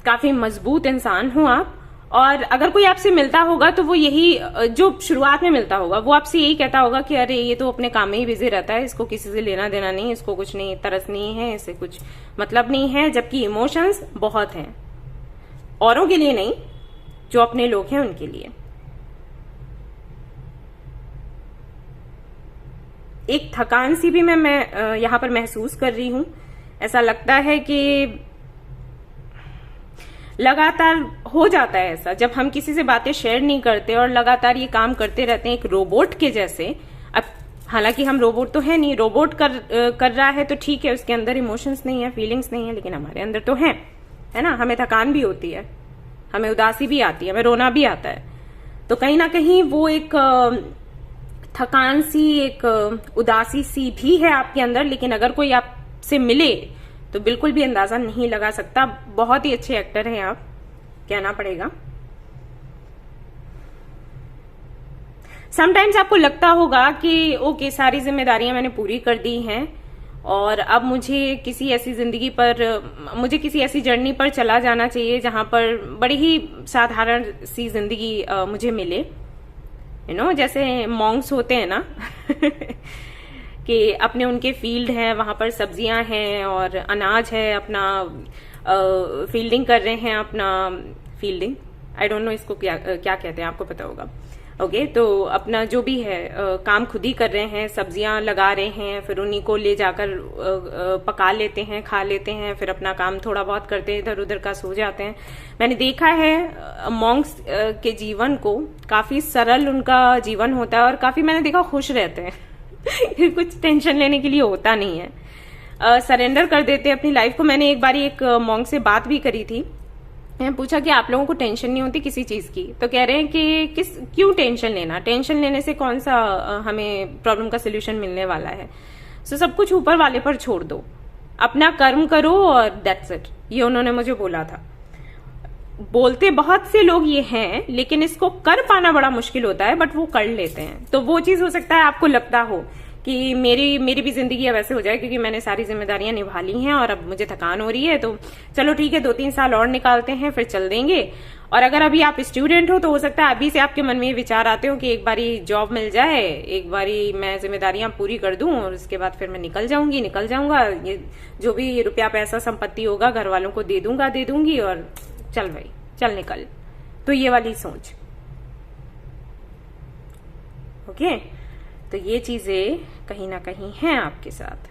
काफी मजबूत इंसान हो आप। और अगर कोई आपसे मिलता होगा तो वो यही, जो शुरुआत में मिलता होगा वो आपसे यही कहता होगा कि अरे ये तो अपने काम में ही बिजी रहता है, इसको किसी से लेना देना नहीं, इसको कुछ नहीं, तरस नहीं है, इससे कुछ मतलब नहीं है। जबकि इमोशंस बहुत हैं, औरों के लिए नहीं, जो अपने लोग हैं उनके लिए। एक थकान सी भी मैं यहां पर महसूस कर रही हूं। ऐसा लगता है कि लगातार हो जाता है ऐसा, जब हम किसी से बातें शेयर नहीं करते और लगातार ये काम करते रहते हैं एक रोबोट के जैसे। अब हालांकि हम रोबोट तो है नहीं, रोबोट कर रहा है तो ठीक है, उसके अंदर इमोशंस नहीं है, फीलिंग्स नहीं है, लेकिन हमारे अंदर तो है ना। हमें थकान भी होती है, हमें उदासी भी आती है, हमें रोना भी आता है। तो कहीं ना कहीं वो एक थकान सी, एक उदासी सी भी है आपके अंदर, लेकिन अगर कोई आपसे मिले तो बिल्कुल भी अंदाजा नहीं लगा सकता। बहुत ही अच्छे एक्टर हैं आप, कहना पड़ेगा। समटाइम्स आपको लगता होगा कि ओके, सारी जिम्मेदारियां मैंने पूरी कर दी हैं और अब मुझे किसी ऐसी जिंदगी पर, मुझे किसी ऐसी जर्नी पर चला जाना चाहिए जहां पर बड़ी ही साधारण सी जिंदगी मुझे मिले। जैसे मॉन्क्स होते हैं ना कि अपने उनके फील्ड हैं, वहां पर सब्जियां हैं और अनाज है, अपना फील्डिंग कर रहे हैं, अपना फील्डिंग, आई डोंट नो इसको क्या कहते हैं, आपको पता होगा। ओके, तो अपना जो भी है काम खुद ही कर रहे हैं, सब्जियां लगा रहे हैं, फिर उन्हीं को ले जाकर पका लेते हैं, खा लेते हैं, फिर अपना काम थोड़ा बहुत करते हैं, इधर उधर का सो जाते हैं। मैंने देखा है मॉन्क्स के जीवन को, काफी सरल उनका जीवन होता है और काफी मैंने देखा खुश रहते हैं कुछ टेंशन लेने के लिए होता नहीं है, सरेंडर कर देते हैं अपनी लाइफ को। मैंने एक बार एक मॉन्क से बात भी करी थी, मैं पूछा कि आप लोगों को टेंशन नहीं होती किसी चीज की? तो कह रहे हैं कि क्यों टेंशन लेना, टेंशन लेने से कौन सा हमें प्रॉब्लम का सोल्यूशन मिलने वाला है। सो सब कुछ ऊपर वाले पर छोड़ दो, अपना कर्म करो और दैट्स इट। ये उन्होंने मुझे बोला था। बोलते बहुत से लोग ये हैं, लेकिन इसको कर पाना बड़ा मुश्किल होता है, बट वो कर लेते हैं। तो वो चीज हो सकता है आपको लगता हो कि मेरी भी जिंदगी अब ऐसे हो जाए क्योंकि मैंने सारी जिम्मेदारियां निभा ली हैं और अब मुझे थकान हो रही है, तो चलो ठीक है 2-3 साल और निकालते हैं, फिर चल देंगे। और अगर अभी आप स्टूडेंट हो तो हो सकता है अभी से आपके मन में ये विचार आते हो कि एक बारी जॉब मिल जाए, एक बारी मैं जिम्मेदारियां पूरी कर दूं और उसके बाद फिर मैं निकल जाऊंगा, ये जो भी रुपया पैसा संपत्ति होगा घर वालों को दे दूंगी और चल भाई चल निकल। तो ये वाली सोच। ओके, तो ये चीजें कहीं ना कहीं हैं आपके साथ।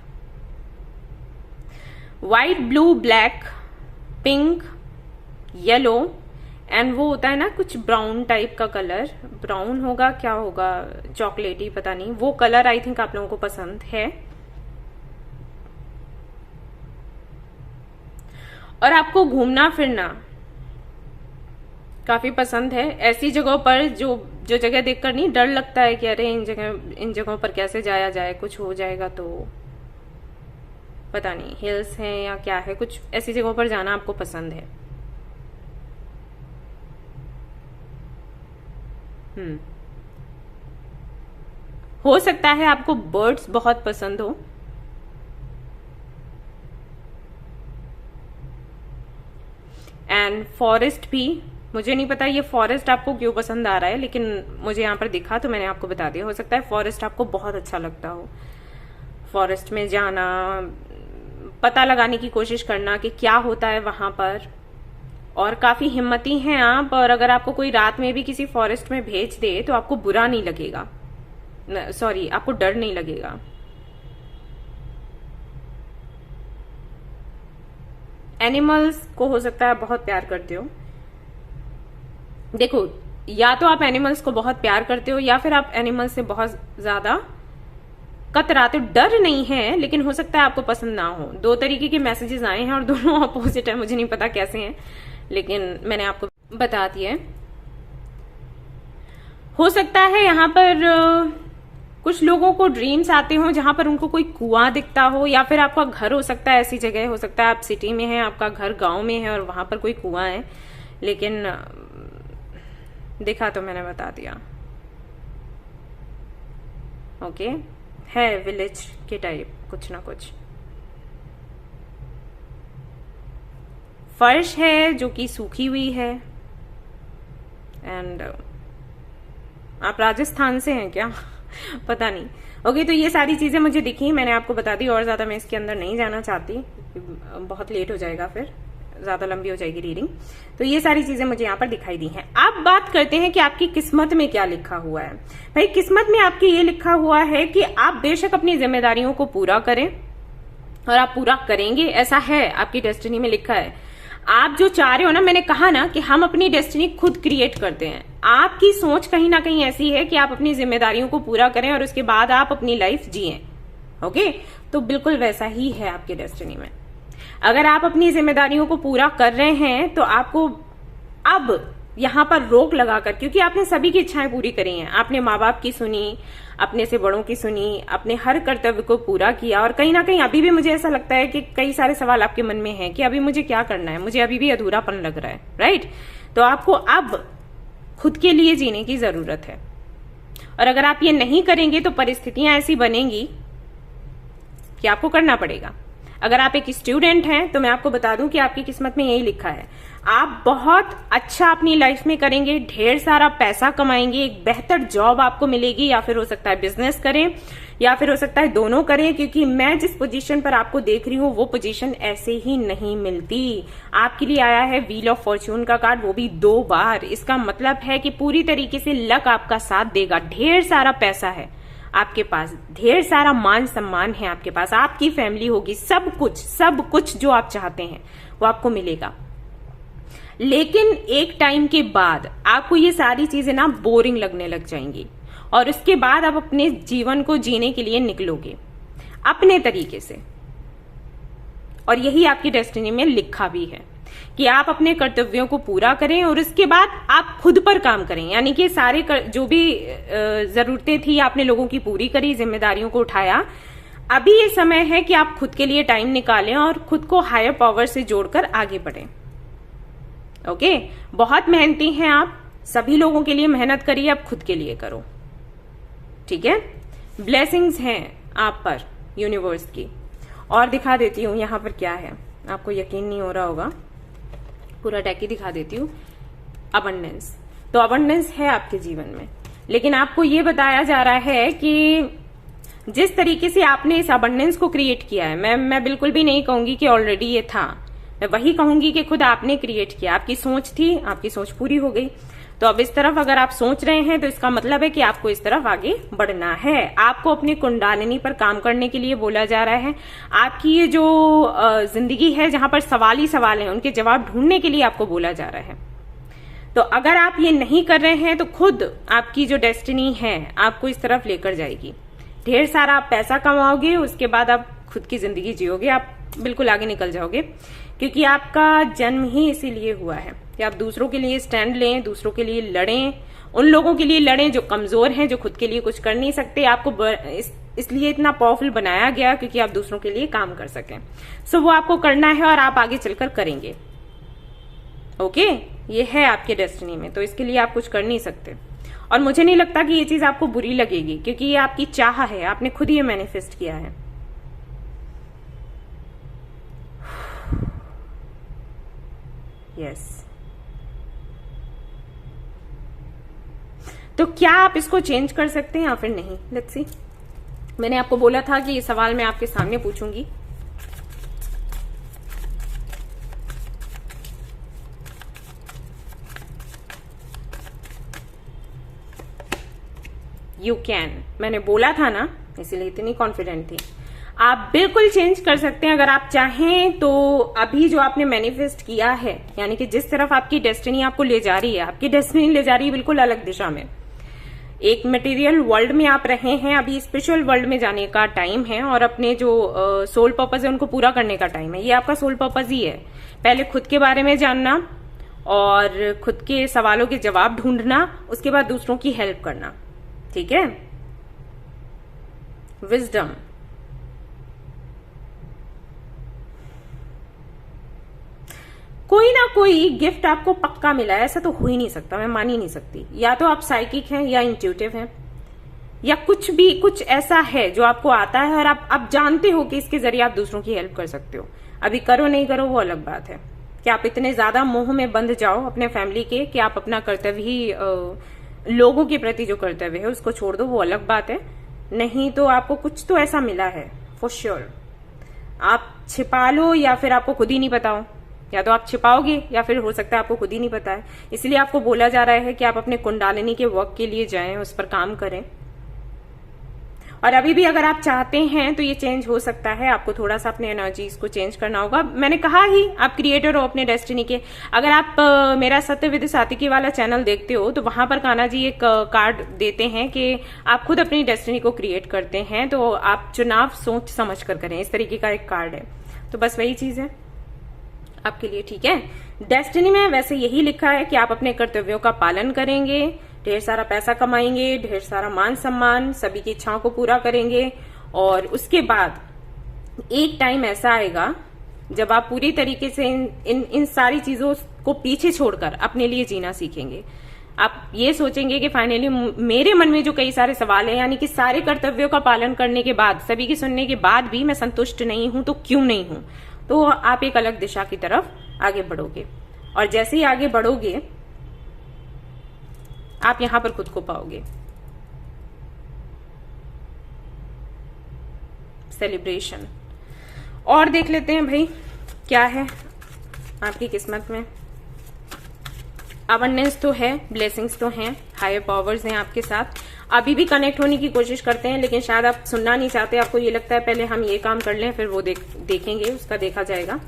White, blue, black, pink, yellow and वो होता है ना कुछ ब्राउन टाइप का कलर, ब्राउन होगा क्या होगा, चॉकलेटी, पता नहीं, वो कलर आई थिंक आप लोगों को पसंद है। और आपको घूमना फिरना काफी पसंद है, ऐसी जगहों पर जो जगह देखकर नहीं डर लगता है कि अरे इन जगहों पर कैसे जाया जाए, कुछ हो जाएगा तो, पता नहीं हिल्स हैं या क्या है, कुछ ऐसी जगहों पर जाना आपको पसंद है। हो सकता है आपको बर्ड्स बहुत पसंद हो, एंड फॉरेस्ट भी। मुझे नहीं पता ये फॉरेस्ट आपको क्यों पसंद आ रहा है, लेकिन मुझे यहाँ पर दिखा तो मैंने आपको बता दिया। हो सकता है फॉरेस्ट आपको बहुत अच्छा लगता हो, फॉरेस्ट में जाना, पता लगाने की कोशिश करना कि क्या होता है वहां पर, और काफी हिम्मती हैं आप। और अगर आपको कोई रात में भी किसी फॉरेस्ट में भेज दे तो आपको बुरा नहीं लगेगा, सॉरी आपको डर नहीं लगेगा। एनिमल्स को हो सकता है बहुत प्यार करते हो। देखो, या तो आप एनिमल्स को बहुत प्यार करते हो या फिर आप एनिमल्स से बहुत ज्यादा कतराते हो। डर नहीं है, लेकिन हो सकता है आपको पसंद ना हो। 2 तरीके के मैसेजेस आए हैं और दोनों अपोजिट है, मुझे नहीं पता कैसे हैं, लेकिन मैंने आपको बता दिया। हो सकता है यहाँ पर कुछ लोगों को ड्रीम्स आते हो जहां पर उनको कोई कुआं दिखता हो, या फिर आपका घर हो सकता है ऐसी जगह, हो सकता है आप सिटी में हैं, आपका घर गांव में है और वहां पर कोई कुआं है, लेकिन दिखा तो मैंने बता दिया। ओके, है विलेज के टाइप कुछ ना कुछ। फर्श है जो कि सूखी हुई है, एंड आप राजस्थान से हैं क्या पता नहीं। ओके, तो ये सारी चीजें मुझे दिखी, मैंने आपको बता दी, और ज्यादा मैं इसके अंदर नहीं जाना चाहती, बहुत लेट हो जाएगा, फिर ज्यादा लंबी हो जाएगी रीडिंग। तो ये सारी चीजें मुझे यहाँ पर दिखाई दी हैं। अब बात करते हैं कि आपकी किस्मत में क्या लिखा हुआ है। भाई, किस्मत में आपकी ये लिखा हुआ है कि आप बेशक अपनी जिम्मेदारियों को पूरा करें, और आप पूरा करेंगे, ऐसा है आपकी डेस्टिनी में लिखा है। आप जो चाह रहे हो ना, मैंने कहा ना कि हम अपनी डेस्टिनी खुद क्रिएट करते हैं। आपकी सोच कहीं ना कहीं ऐसी है कि आप अपनी जिम्मेदारियों को पूरा करें और उसके बाद आप अपनी लाइफ जिएं। ओके, तो बिल्कुल वैसा ही है आपकी डेस्टिनी में। अगर आप अपनी जिम्मेदारियों को पूरा कर रहे हैं तो आपको अब यहाँ पर रोक लगाकर, क्योंकि आपने सभी की इच्छाएं पूरी करी हैं, आपने माँ बाप की सुनी, अपने से बड़ों की सुनी, अपने हर कर्तव्य को पूरा किया, और कहीं ना कहीं अभी भी मुझे ऐसा लगता है कि कई सारे सवाल आपके मन में हैं कि अभी मुझे क्या करना है, मुझे अभी भी अधूरापन लग रहा है, राइट। तो आपको अब खुद के लिए जीने की जरूरत है, और अगर आप ये नहीं करेंगे तो परिस्थितियां ऐसी बनेंगी कि आपको करना पड़ेगा। अगर आप एक स्टूडेंट हैं तो मैं आपको बता दूं कि आपकी किस्मत में यही लिखा है, आप बहुत अच्छा अपनी लाइफ में करेंगे, ढेर सारा पैसा कमाएंगे, एक बेहतर जॉब आपको मिलेगी, या फिर हो सकता है बिजनेस करें, या फिर हो सकता है दोनों करें, क्योंकि मैं जिस पोजीशन पर आपको देख रही हूं वो पोजीशन ऐसे ही नहीं मिलती। आपके लिए आया है व्हील ऑफ फॉर्च्यून का कार्ड, वो भी 2 बार। इसका मतलब है कि पूरी तरीके से लक आपका साथ देगा, ढेर सारा पैसा है आपके पास, ढेर सारा मान सम्मान है आपके पास, आपकी फैमिली होगी, सब कुछ जो आप चाहते हैं वो आपको मिलेगा। लेकिन एक टाइम के बाद आपको ये सारी चीजें ना बोरिंग लगने लग जाएंगी, और उसके बाद आप अपने जीवन को जीने के लिए निकलोगे अपने तरीके से। और यही आपकी डेस्टिनी में लिखा भी है कि आप अपने कर्तव्यों को पूरा करें, और उसके बाद आप खुद पर काम करें। यानी कि सारे जो भी जरूरतें थी आपने लोगों की पूरी करी, जिम्मेदारियों को उठाया। अभी ये समय है कि आप खुद के लिए टाइम निकालें और खुद को हायर पावर से जोड़कर आगे बढ़ें। ओके, बहुत मेहनती हैं आप, सभी लोगों के लिए मेहनत करिए, अब खुद के लिए करो, ठीक है। ब्लेसिंग्स हैं आप पर यूनिवर्स की। और दिखा देती हूं यहां पर क्या है, आपको यकीन नहीं हो रहा होगा, पूरा डेक ही दिखा देती हूँ। अबंडेंस, तो अबंडेंस है आपके जीवन में, लेकिन आपको ये बताया जा रहा है कि जिस तरीके से आपने इस अबंडेंस को क्रिएट किया है, मैं बिल्कुल भी नहीं कहूंगी कि ऑलरेडी ये था, मैं वही कहूंगी कि खुद आपने क्रिएट किया। आपकी सोच थी, आपकी सोच पूरी हो गई, तो अब इस तरफ अगर आप सोच रहे हैं तो इसका मतलब है कि आपको इस तरफ आगे बढ़ना है। आपको अपनी कुंडलिनी पर काम करने के लिए बोला जा रहा है। आपकी ये जो जिंदगी है जहां पर सवाल ही सवाल हैं, उनके जवाब ढूंढने के लिए आपको बोला जा रहा है। तो अगर आप ये नहीं कर रहे हैं तो खुद आपकी जो डेस्टिनी है आपको इस तरफ लेकर जाएगी। ढेर सारा आप पैसा कमाओगे, उसके बाद आप खुद की जिंदगी जियोगे, आप बिल्कुल आगे निकल जाओगे, क्योंकि आपका जन्म ही इसीलिए हुआ है कि आप दूसरों के लिए स्टैंड लें, दूसरों के लिए लड़ें, उन लोगों के लिए लड़ें जो कमजोर हैं, जो खुद के लिए कुछ कर नहीं सकते। आपको इसलिए इतना पावरफुल बनाया गया क्योंकि आप दूसरों के लिए काम कर सकें। सो वो आपको करना है और आप आगे चलकर करेंगे। ओके, ये है आपके डेस्टिनी में, तो इसके लिए आप कुछ कर नहीं सकते। और मुझे नहीं लगता कि ये चीज आपको बुरी लगेगी, क्योंकि ये आपकी चाह है, आपने खुद ये मैनिफेस्ट किया है। यस, तो क्या आप इसको चेंज कर सकते हैं या फिर नहीं? Let's see. मैंने आपको बोला था कि ये सवाल मैं आपके सामने पूछूंगी। यू कैन, मैंने बोला था ना, इसीलिए इतनी कॉन्फिडेंट थी। आप बिल्कुल चेंज कर सकते हैं अगर आप चाहें तो। अभी जो आपने मैनिफेस्ट किया है, यानी कि जिस तरफ आपकी डेस्टिनी आपको ले जा रही है, आपकी डेस्टिनी ले जा रही है बिल्कुल अलग दिशा में। एक मटेरियल वर्ल्ड में आप रहे हैं, अभी स्पिरिचुअल वर्ल्ड में जाने का टाइम है, और अपने जो सोल पर्पस है उनको पूरा करने का टाइम है। ये आपका सोल पर्पस ही है, पहले खुद के बारे में जानना और खुद के सवालों के जवाब ढूंढना, उसके बाद दूसरों की हेल्प करना, ठीक है। विजडम, कोई ना कोई गिफ्ट आपको पक्का मिला है, ऐसा तो हो ही नहीं सकता, मैं मान ही नहीं सकती। या तो आप साइकिक हैं, या इंट्यूटिव हैं, या कुछ भी कुछ ऐसा है जो आपको आता है और आप जानते हो कि इसके जरिए आप दूसरों की हेल्प कर सकते हो। अभी करो नहीं करो वो अलग बात है, कि आप इतने ज्यादा मोह में बंध जाओ अपने फैमिली के कि आप अपना कर्तव्य ही लोगों के प्रति जो कर्तव्य है उसको छोड़ दो, वो अलग बात है। नहीं तो आपको कुछ तो ऐसा मिला है फॉर श्योर। आप छिपा लो या फिर आपको खुद ही नहीं पता हो, या तो आप छिपाओगे या फिर हो सकता है आपको खुद ही नहीं पता है। इसलिए आपको बोला जा रहा है कि आप अपने कुंडलिनी के वर्क के लिए जाएं, उस पर काम करें। और अभी भी अगर आप चाहते हैं तो ये चेंज हो सकता है, आपको थोड़ा सा अपने एनर्जीज को चेंज करना होगा। मैंने कहा ही, आप क्रिएटर हो अपने डेस्टिनी के। अगर आप मेरा सत्यविद सात्विकी वाला चैनल देखते हो तो वहां पर कान्हा जी एक कार्ड देते हैं कि आप खुद अपनी डेस्टिनी को क्रिएट करते हैं, तो आप चुनाव सोच समझ कर करें, इस तरीके का एक कार्ड है। तो बस वही चीज है आपके लिए, ठीक है। डेस्टिनी में वैसे यही लिखा है कि आप अपने कर्तव्यों का पालन करेंगे, ढेर सारा पैसा कमाएंगे, ढेर सारा मान सम्मान, सभी की इच्छाओं को पूरा करेंगे, और उसके बाद एक टाइम ऐसा आएगा जब आप पूरी तरीके से इन सारी चीजों को पीछे छोड़कर अपने लिए जीना सीखेंगे। आप ये सोचेंगे कि फाइनली मेरे मन में जो कई सारे सवाल है, यानी कि सारे कर्तव्यों का पालन करने के बाद, सभी की सुनने के बाद भी मैं संतुष्ट नहीं हूं, तो क्यों नहीं हूं, तो आप एक अलग दिशा की तरफ आगे बढ़ोगे। और जैसे ही आगे बढ़ोगे आप यहां पर खुद को पाओगे। सेलिब्रेशन। और देख लेते हैं भाई क्या है आपकी किस्मत में। अबंडेंस तो है, ब्लेसिंग्स तो हैं, हायर पावर्स हैं आपके साथ। अभी भी कनेक्ट होने की कोशिश करते हैं, लेकिन शायद आप सुनना नहीं चाहते, आपको ये लगता है पहले हम ये काम कर लें फिर वो देखेंगे, उसका देखा जाएगा।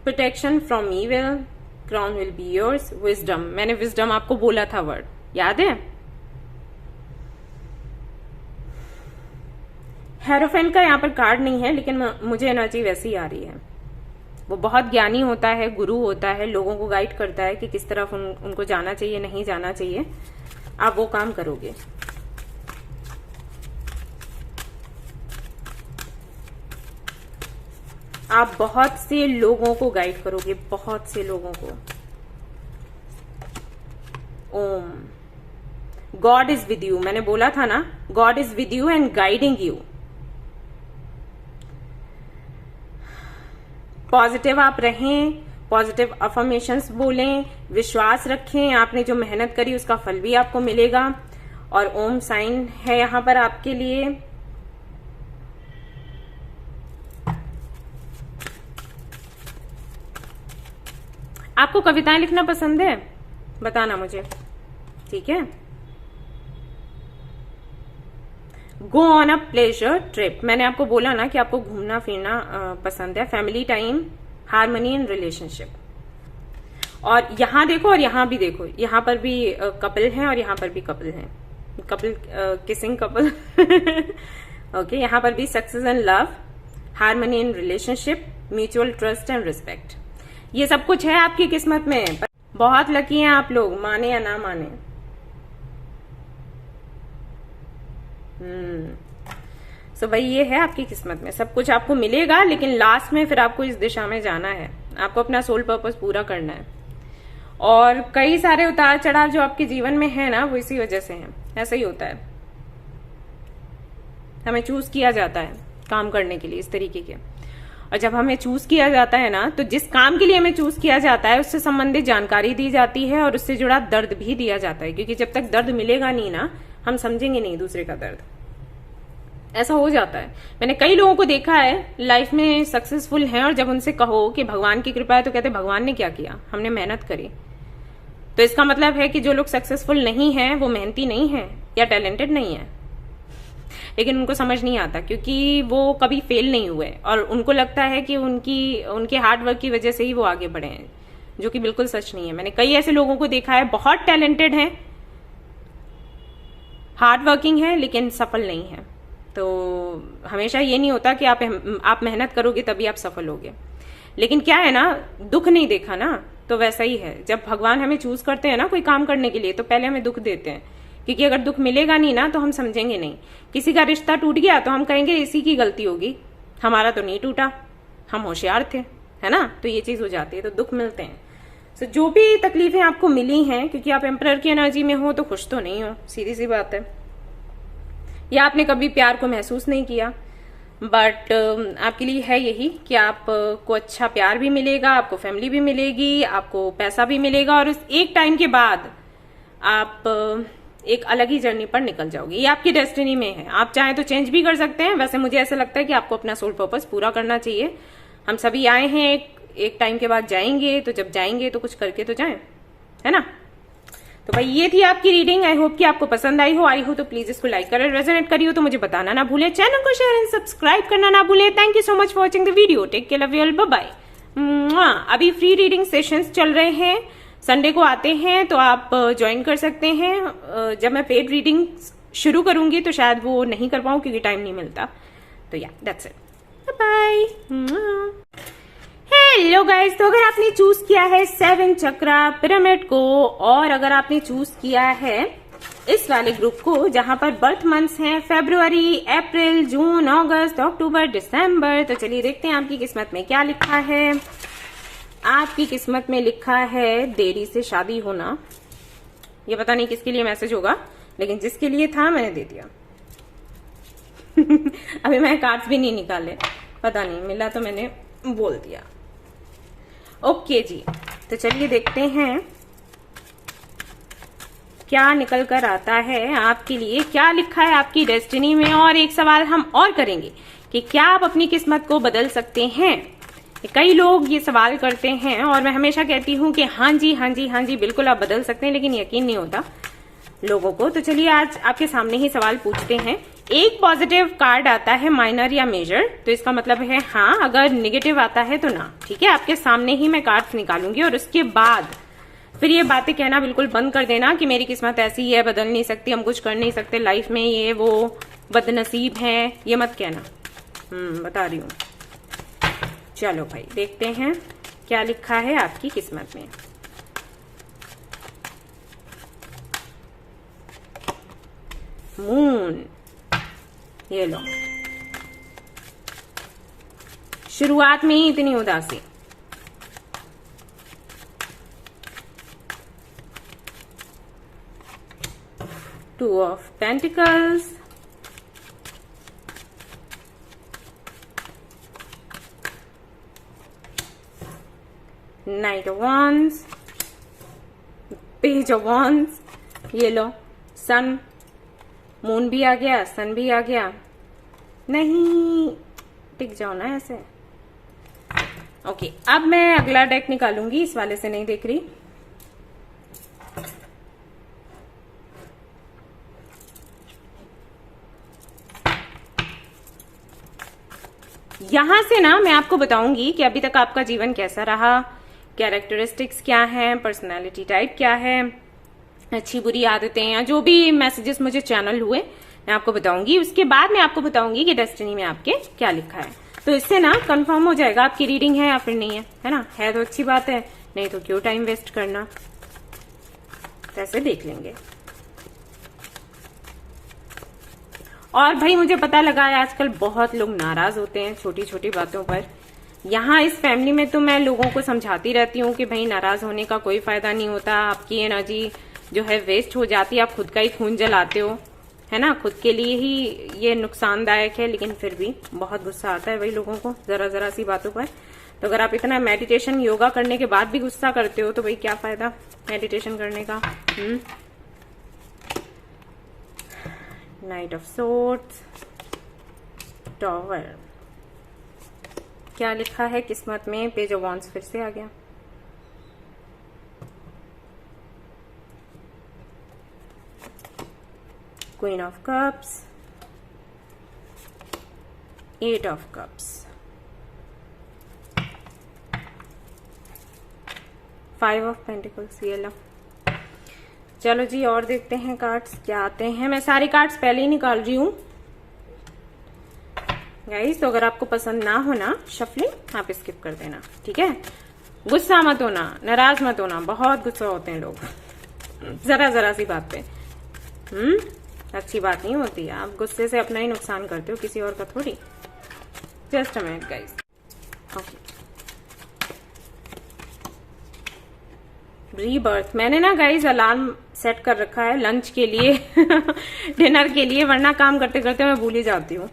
Protection from evil, crown will be yours, wisdom. मैंने विजडम आपको बोला था वर्ड, याद है? हेरोफेंट का यहाँ पर कार्ड नहीं है, लेकिन मुझे एनर्जी वैसी ही आ रही है। वो बहुत ज्ञानी होता है, गुरु होता है, लोगों को गाइड करता है कि किस तरफ उनको जाना चाहिए, नहीं जाना चाहिए। आप वो काम करोगे। आप बहुत से लोगों को गाइड करोगे, बहुत से लोगों को। ओम। गॉड इज विद यू, मैंने बोला था ना, God is with you and guiding you. Positive आप रहें, पॉजिटिव अफर्मेशंस बोलें, विश्वास रखें, आपने जो मेहनत करी उसका फल भी आपको मिलेगा। और ओम साइन है यहां पर आपके लिए। आपको कविताएं लिखना पसंद है? बताना मुझे, ठीक है? Go on a pleasure trip. मैंने आपको बोला ना कि आपको घूमना फिरना पसंद है। Family time, harmony in relationship. और यहां देखो और यहां भी देखो, यहां पर भी कपल हैं और यहां पर भी कपल हैं, कपल किसिंग कपल। ओके, यहां पर भी success and love, harmony in relationship, mutual trust and respect. ये सब कुछ है आपकी किस्मत में। बहुत लकी हैं आप लोग, माने या ना माने। सो भाई ये है आपकी किस्मत में, सब कुछ आपको मिलेगा, लेकिन लास्ट में फिर आपको इस दिशा में जाना है, आपको अपना सोल पर्पस पूरा करना है। और कई सारे उतार चढ़ाव जो आपके जीवन में है ना, वो इसी वजह से हैं। ऐसा ही होता है, हमें चूज किया जाता है काम करने के लिए इस तरीके के। और जब हमें चूज किया जाता है ना, तो जिस काम के लिए हमें चूज किया जाता है उससे संबंधित जानकारी दी जाती है और उससे जुड़ा दर्द भी दिया जाता है, क्योंकि जब तक दर्द मिलेगा नहीं ना, हम समझेंगे नहीं दूसरे का दर्द। ऐसा हो जाता है। मैंने कई लोगों को देखा है लाइफ में सक्सेसफुल हैं, और जब उनसे कहो कि भगवान की कृपा है, तो कहते भगवान ने क्या किया, हमने मेहनत करी। तो इसका मतलब है कि जो लोग सक्सेसफुल नहीं हैं वो मेहनती नहीं है या टैलेंटेड नहीं है, लेकिन उनको समझ नहीं आता, क्योंकि वो कभी फेल नहीं हुए और उनको लगता है कि उनके हार्ड वर्क की वजह से ही वो आगे बढ़े हैं, जो कि बिल्कुल सच नहीं है। मैंने कई ऐसे लोगों को देखा है, बहुत टैलेंटेड हैं, हार्ड वर्किंग है, लेकिन सफल नहीं है। तो हमेशा ये नहीं होता कि आप मेहनत करोगे तभी आप सफल होगे। लेकिन क्या है ना, दुख नहीं देखा ना, तो वैसा ही है। जब भगवान हमें चूज करते हैं ना कोई काम करने के लिए, तो पहले हमें दुख देते हैं, क्योंकि अगर दुख मिलेगा नहीं ना तो हम समझेंगे नहीं। किसी का रिश्ता टूट गया तो हम कहेंगे इसी की गलती होगी, हमारा तो नहीं टूटा, हम होशियार थे, है ना। तो ये चीज हो जाती है, तो दुख मिलते हैं। तो जो भी तकलीफें आपको मिली हैं, क्योंकि आप एम्परर की एनर्जी में हो, तो खुश तो नहीं हो, सीधी सी बात है। या आपने कभी प्यार को महसूस नहीं किया, बट आपके लिए है यही कि आपको अच्छा प्यार भी मिलेगा, आपको फैमिली भी मिलेगी, आपको पैसा भी मिलेगा, और उस एक टाइम के बाद आप एक अलग ही जर्नी पर निकल जाओगे। ये आपकी डेस्टिनी में है। आप चाहें तो चेंज भी कर सकते हैं। वैसे मुझे ऐसा लगता है कि आपको अपना सोल पर्पस पूरा करना चाहिए। हम सभी आए हैं, एक टाइम के बाद जाएंगे, तो जब जाएंगे तो कुछ करके तो जाएं, है ना। तो भाई ये थी आपकी रीडिंग। आई होप कि आपको पसंद आई हो तो प्लीज इसको लाइक करें, रेजोनेट करी हो तो मुझे बताना ना भूले, चैनल को शेयर एंड सब्सक्राइब करना ना भूले। Thank you so much for watching the video. Take care, love you all, bye bye. अभी फ्री रीडिंग सेशंस चल रहे हैं, संडे को आते हैं, तो आप ज्वाइन कर सकते हैं। जब मैं पेड रीडिंग शुरू करूंगी तो शायद वो नहीं कर पाऊं, क्योंकि टाइम नहीं मिलता। तो या that's it, bye. Hello guys, तो अगर आपने चूज किया है 7 चक्रा पिरामिड को, और अगर आपने चूज किया है इस वाले ग्रुप को जहां पर बर्थ मंथ्स हैं फरवरी, अप्रैल, जून, अगस्त, अक्टूबर, दिसंबर, तो चलिए देखते हैं आपकी किस्मत में क्या लिखा है। आपकी किस्मत में लिखा है देरी से शादी होना। ये पता नहीं किसके लिए मैसेज होगा, लेकिन जिसके लिए था मैंने दे दिया। अभी मैं कार्ड्स भी नहीं निकाले, पता नहीं मिला तो मैंने बोल दिया। ओके जी, तो चलिए देखते हैं क्या निकल कर आता है आपके लिए, क्या लिखा है आपकी डेस्टिनी में। और एक सवाल हम और करेंगे कि क्या आप अपनी किस्मत को बदल सकते हैं। कई लोग ये सवाल करते हैं और मैं हमेशा कहती हूँ कि हाँ जी हाँ जी हाँ जी बिल्कुल आप बदल सकते हैं, लेकिन यकीन नहीं होता लोगों को। तो चलिए आज आपके सामने ही सवाल पूछते हैं। एक पॉजिटिव कार्ड आता है माइनर या मेजर, तो इसका मतलब है हाँ, अगर नेगेटिव आता है तो ना। ठीक है, आपके सामने ही मैं कार्ड्स निकालूंगी और उसके बाद फिर ये बातें कहना बिल्कुल बंद कर देना कि मेरी किस्मत ऐसी है, बदल नहीं सकती, हम कुछ कर नहीं सकते लाइफ में, ये वो बदनसीब है, ये मत कहना। बता रही हूँ। चलो भाई देखते हैं क्या लिखा है आपकी किस्मत में। मून, ये लो, शुरुआत में ही इतनी उदासी। Two of pentacles, night of wands, page of wands, ये लो, सन, मून भी आ गया, सन भी आ गया। नहीं, टिक जाओ ना ऐसे। ओके, अब मैं अगला डेक निकालूंगी, इस वाले से नहीं देख रही। यहां से ना मैं आपको बताऊंगी कि अभी तक आपका जीवन कैसा रहा, कैरेक्टरिस्टिक्स क्या है, पर्सनालिटी टाइप क्या है, अच्छी बुरी आदतें, या जो भी मैसेजेस मुझे चैनल हुए मैं आपको बताऊंगी। उसके बाद मैं आपको बताऊंगी कि डेस्टिनी में आपके क्या लिखा है। तो इससे ना कंफर्म हो जाएगा आपकी रीडिंग है या फिर नहीं है ना। है तो अच्छी बात है, नहीं तो क्यों टाइम वेस्ट करना, ऐसे देख लेंगे। और भाई मुझे पता लगा है आजकल बहुत लोग नाराज होते हैं छोटी छोटी बातों पर। यहाँ इस फैमिली में तो मैं लोगों को समझाती रहती हूँ कि भाई नाराज होने का कोई फायदा नहीं होता, आपकी एनर्जी जो है वेस्ट हो जाती है, आप खुद का ही खून जलाते हो, है ना, खुद के लिए ही ये नुकसानदायक है। लेकिन फिर भी बहुत गुस्सा आता है भाई लोगों को जरा जरा सी बातों पर। तो अगर आप इतना मेडिटेशन योगा करने के बाद भी गुस्सा करते हो तो भाई क्या फायदा मेडिटेशन करने का। नाइट ऑफ सोर्ड्स, टॉवर, क्या लिखा है किस्मत में। पेज ऑफ वॉन्ड्स फिर से आ गया। Queen of cups, 8 of cups, 5 of pentacles, ये लो। चलो जी और देखते हैं कार्ड्स क्या आते हैं। मैं सारे कार्ड्स पहले ही निकाल रही हूँ गाइस, तो अगर आपको पसंद ना हो ना शफलिंग, आप स्किप कर देना, ठीक है। गुस्सा मत होना, नाराज मत होना, बहुत गुस्सा होते हैं लोग जरा जरा सी बात पे। अच्छी बात नहीं होती, आप गुस्से से अपना ही नुकसान करते हो, किसी और का थोड़ी। Just a minute guys. Okay, rebirth, मैंने ना गाइस अलार्म सेट कर रखा है लंच के लिए डिनर के लिए, वरना काम करते करते मैं भूल ही जाती हूँ।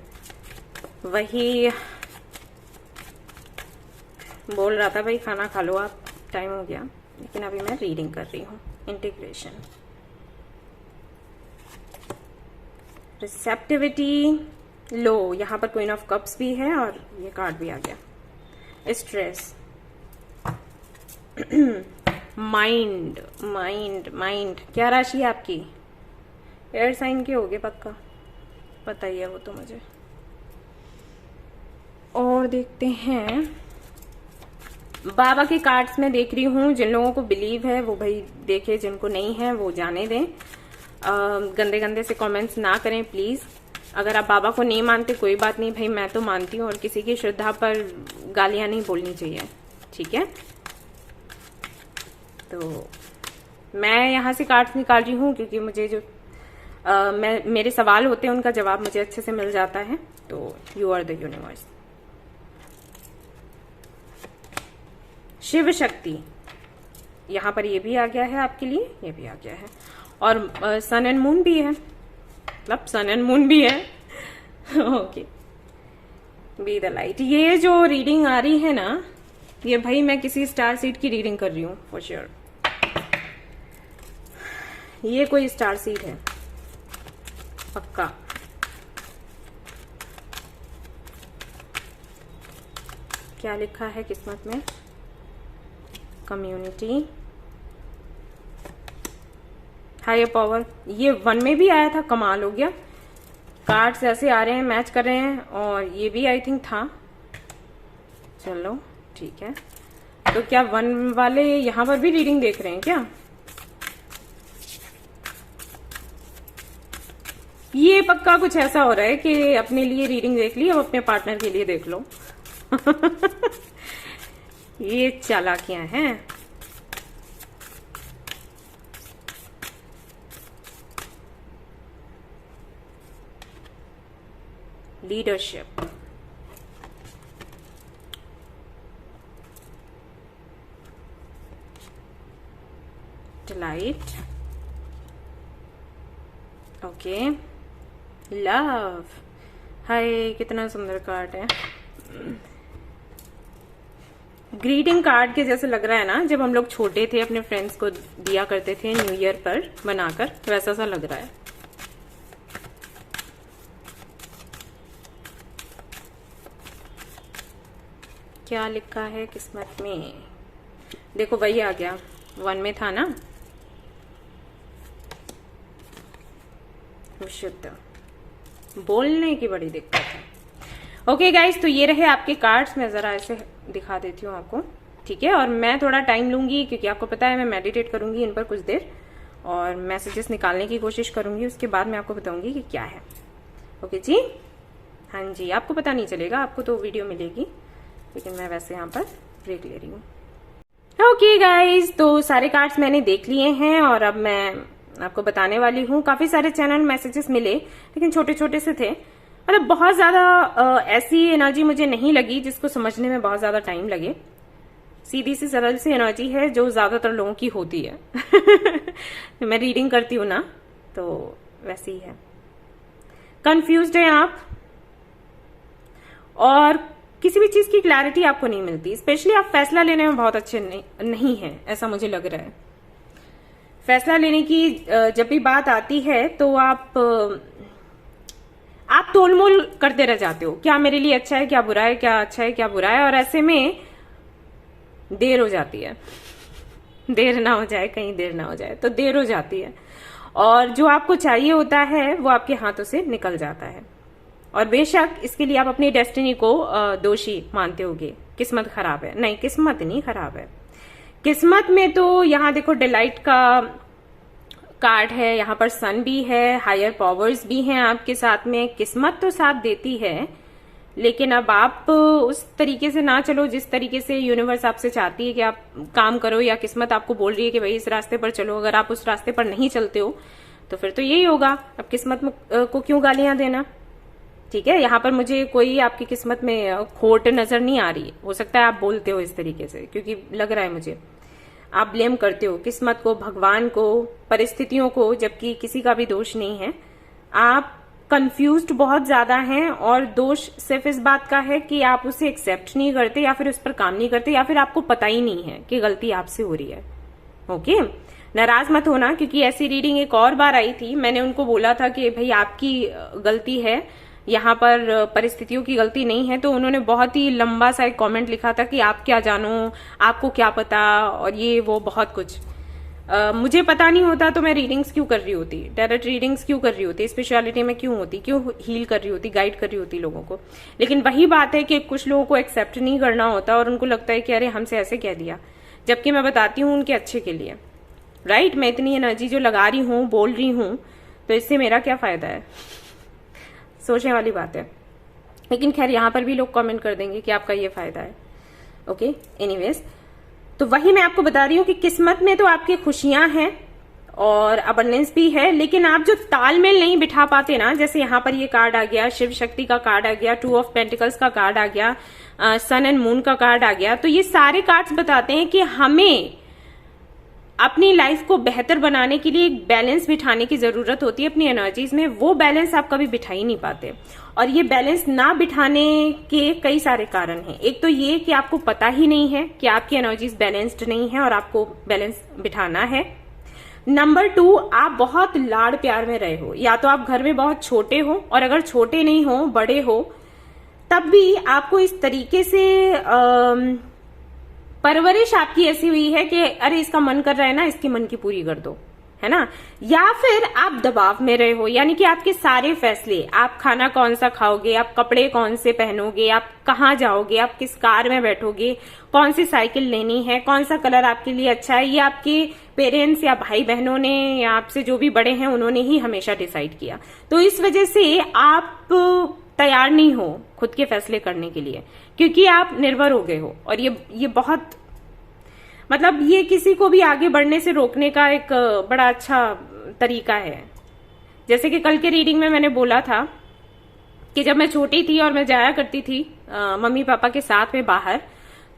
वही बोल रहा था भाई खाना खा लो आप, टाइम हो गया, लेकिन अभी मैं रीडिंग कर रही हूँ। इंटीग्रेशन, रिसेप्टिविटी लो, यहाँ पर क्वीन ऑफ कप्स भी है और ये कार्ड भी आ गया। स्ट्रेस, माइंड माइंड माइंड, क्या राशि है आपकी। एयर साइन के होगे पक्का, पता ही है वो तो मुझे। और देखते हैं बाबा के कार्ड्स में देख रही हूँ। जिन लोगों को बिलीव है वो भाई देखे, जिनको नहीं है वो जाने दें। गंदे गंदे से कमेंट्स ना करें प्लीज। अगर आप बाबा को नहीं मानते कोई बात नहीं भाई, मैं तो मानती हूँ, और किसी की श्रद्धा पर गालियां नहीं बोलनी चाहिए, ठीक है। तो मैं यहाँ से कार्ड्स निकाल रही हूँ क्योंकि मुझे जो मेरे सवाल होते हैं उनका जवाब मुझे अच्छे से मिल जाता है। तो you are the universe. Shiv Shakti, यहाँ पर ये भी आ गया है आपके लिए, ये भी आ गया है, और सन एंड मून भी है, मतलब सन एंड मून भी है। Okay, be the light. ये जो रीडिंग आ रही है ना, ये भाई मैं किसी स्टार सीड की रीडिंग कर रही हूँ फॉर श्योर। ये कोई स्टार सीड है पक्का। क्या लिखा है किस्मत में? Community, higher power. ये 1 में भी आया था, कमाल हो गया। कार्ड्स ऐसे आ रहे हैं, मैच कर रहे हैं, और ये भी आई थिंक था। चलो ठीक है। तो क्या 1 वाले यहां पर भी रीडिंग देख रहे हैं क्या? ये पक्का कुछ ऐसा हो रहा है कि अपने लिए रीडिंग देख ली, अब अपने पार्टनर के लिए देख लो। ये चालाकियां हैं। Leadership, delight, okay, love. हाय कितना सुंदर कार्ड है। ग्रीटिंग कार्ड के जैसे लग रहा है ना, जब हम लोग छोटे थे अपने फ्रेंड्स को दिया करते थे न्यू ईयर पर बनाकर, वैसा सा लग रहा है। क्या लिखा है किस्मत में? देखो वही आ गया, 1 में था ना। शुद्ध बोलने की बड़ी दिक्कत है। ओके गाइस, तो ये रहे आपके कार्ड्स। मैं जरा ऐसे दिखा देती हूँ आपको, ठीक है। और मैं थोड़ा टाइम लूंगी क्योंकि आपको पता है मैं मेडिटेट करूंगी इन पर कुछ देर, और मैसेजेस निकालने की कोशिश करूंगी। उसके बाद मैं आपको बताऊंगी कि क्या है। ओके जी, हाँ जी, आपको पता नहीं चलेगा, आपको तो वीडियो मिलेगी, लेकिन मैं वैसे यहाँ पर ब्रेक ले रही हूँ। ओके गाइज, तो सारे कार्ड्स मैंने देख लिए हैं और अब मैं आपको बताने वाली हूँ। काफी सारे चैनल मैसेजेस मिले, लेकिन छोटे छोटे से थे, मतलब बहुत ज्यादा ऐसी एनर्जी मुझे नहीं लगी जिसको समझने में बहुत ज्यादा टाइम लगे। सीधी सी सरल सी एनर्जी है जो ज्यादातर लोगों की होती है। मैं रीडिंग करती हूँ ना, तो वैसी ही है। कंफ्यूज्ड हैं आप, और किसी भी चीज की क्लैरिटी आपको नहीं मिलती। स्पेशली आप फैसला लेने में बहुत अच्छे नहीं है, ऐसा मुझे लग रहा है। फैसला लेने की जब भी बात आती है तो आप तोलमोल करते रह जाते हो, क्या मेरे लिए अच्छा है, क्या बुरा है, क्या अच्छा है, क्या बुरा है, और ऐसे में देर हो जाती है। देर ना हो जाए, कहीं देर ना हो जाए, तो देर हो जाती है, और जो आपको चाहिए होता है वो आपके हाथों से निकल जाता है। और बेशक इसके लिए आप अपनी डेस्टिनी को दोषी मानते होगे, किस्मत खराब है। नहीं, किस्मत नहीं खराब है। किस्मत में तो यहाँ देखो डिलाइट का कार्ड है, यहाँ पर सन भी है, हायर पावर्स भी हैं आपके साथ में। किस्मत तो साथ देती है, लेकिन अब आप उस तरीके से ना चलो जिस तरीके से यूनिवर्स आपसे चाहती है कि आप काम करो, या किस्मत आपको बोल रही है कि भाई इस रास्ते पर चलो। अगर आप उस रास्ते पर नहीं चलते हो तो फिर तो यही होगा। अब किस्मत को क्यों गालियां देना, ठीक है। यहाँ पर मुझे कोई आपकी किस्मत में खोट नजर नहीं आ रही। हो सकता है आप बोलते हो इस तरीके से, क्योंकि लग रहा है मुझे आप ब्लेम करते हो किस्मत को, भगवान को, परिस्थितियों को, जबकि किसी का भी दोष नहीं है। आप कंफ्यूज्ड बहुत ज्यादा हैं, और दोष सिर्फ इस बात का है कि आप उसे एक्सेप्ट नहीं करते, या फिर उस पर काम नहीं करते, या फिर आपको पता ही नहीं है कि गलती आपसे हो रही है। ओके, नाराज मत होना, क्योंकि ऐसी रीडिंग एक और बार आई थी। मैंने उनको बोला था कि भाई आपकी गलती है, यहाँ पर परिस्थितियों की गलती नहीं है। तो उन्होंने बहुत ही लंबा सा एक कमेंट लिखा था कि आप क्या जानो, आपको क्या पता, और ये वो बहुत कुछ। मुझे पता नहीं होता तो मैं रीडिंग्स क्यों कर रही होती, डायरेक्ट रीडिंग्स क्यों कर रही होती, स्पिरिचुअलिटी में क्यों होती, क्यों हील कर रही होती, गाइड कर रही होती लोगों को। लेकिन वही बात है कि कुछ लोगों को एक्सेप्ट नहीं करना होता, और उनको लगता है कि अरे हमसे ऐसे कह दिया, जबकि मैं बताती हूँ उनके अच्छे के लिए। राइट, मैं इतनी एनर्जी जो लगा रही हूँ, बोल रही हूँ, तो इससे मेरा क्या फायदा है। सोचने वाली बात है, लेकिन खैर यहाँ पर भी लोग कमेंट कर देंगे कि आपका ये फायदा है। ओके, एनीवेज, तो वही मैं आपको बता रही हूँ कि किस्मत में तो आपकी खुशियां हैं और अबंडेंस भी है, लेकिन आप जो तालमेल नहीं बिठा पाते ना, जैसे यहाँ पर ये कार्ड आ गया, शिव शक्ति का कार्ड आ गया, 2 ऑफ पेंटिकल्स का कार्ड आ गया, सन एंड मून का कार्ड आ गया, तो ये सारे कार्ड्स बताते हैं कि हमें अपनी लाइफ को बेहतर बनाने के लिए एक बैलेंस बिठाने की जरूरत होती है अपनी एनर्जीज में। वो बैलेंस आप कभी बिठा ही नहीं पाते, और ये बैलेंस ना बिठाने के कई सारे कारण हैं। एक तो ये कि आपको पता ही नहीं है कि आपकी एनर्जीज बैलेंस्ड नहीं है और आपको बैलेंस बिठाना है। नंबर 2, आप बहुत लाड़ प्यार में रहे हो, या तो आप घर में बहुत छोटे हो, और अगर छोटे नहीं हो बड़े हो तब भी आपको इस तरीके से परवरिश आपकी ऐसी हुई है कि अरे इसका मन कर रहा है ना, इसके मन की पूरी कर दो, है ना। या फिर आप दबाव में रहे हो, यानी कि आपके सारे फैसले, आप खाना कौन सा खाओगे, आप कपड़े कौन से पहनोगे, आप कहाँ जाओगे, आप किस कार में बैठोगे, कौन सी साइकिल लेनी है, कौन सा कलर आपके लिए अच्छा है, ये आपके पेरेंट्स या भाई बहनों ने या आपसे जो भी बड़े हैं उन्होंने ही हमेशा डिसाइड किया। तो इस वजह से आप तैयार नहीं हो खुद के फैसले करने के लिए, क्योंकि आप निर्भर हो गए हो। और ये बहुत, मतलब ये किसी को भी आगे बढ़ने से रोकने का एक बड़ा अच्छा तरीका है। जैसे कि कल के रीडिंग में मैंने बोला था कि जब मैं छोटी थी और मैं जाया करती थी मम्मी पापा के साथ में बाहर,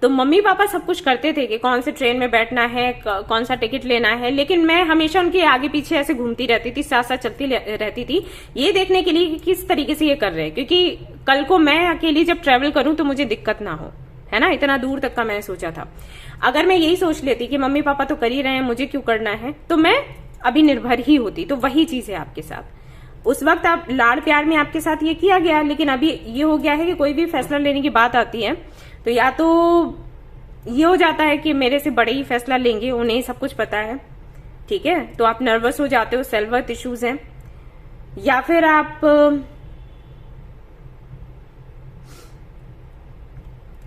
तो मम्मी पापा सब कुछ करते थे कि कौन से ट्रेन में बैठना है, कौन सा टिकट लेना है, लेकिन मैं हमेशा उनके आगे पीछे ऐसे घूमती रहती थी, साथ साथ चलती रहती थी, ये देखने के लिए कि किस तरीके से ये कर रहे हैं, क्योंकि कल को मैं अकेली जब ट्रेवल करूं तो मुझे दिक्कत ना हो, है ना। इतना दूर तक का मैंने सोचा था। अगर मैं यही सोच लेती कि मम्मी पापा तो कर ही रहे हैं, मुझे क्यों करना है, तो मैं अभी निर्भर ही होती। तो वही चीज है आपके साथ। उस वक्त आप लाड़ प्यार में आपके साथ ये किया गया, लेकिन अभी ये हो गया है कि कोई भी फैसला लेने की बात आती है तो या तो ये हो जाता है कि मेरे से बड़े ही फैसला लेंगे, उन्हें ही सब कुछ पता है, ठीक है, तो आप नर्वस हो जाते हो, सेल्फ वर्थ इश्यूज हैं, या फिर आप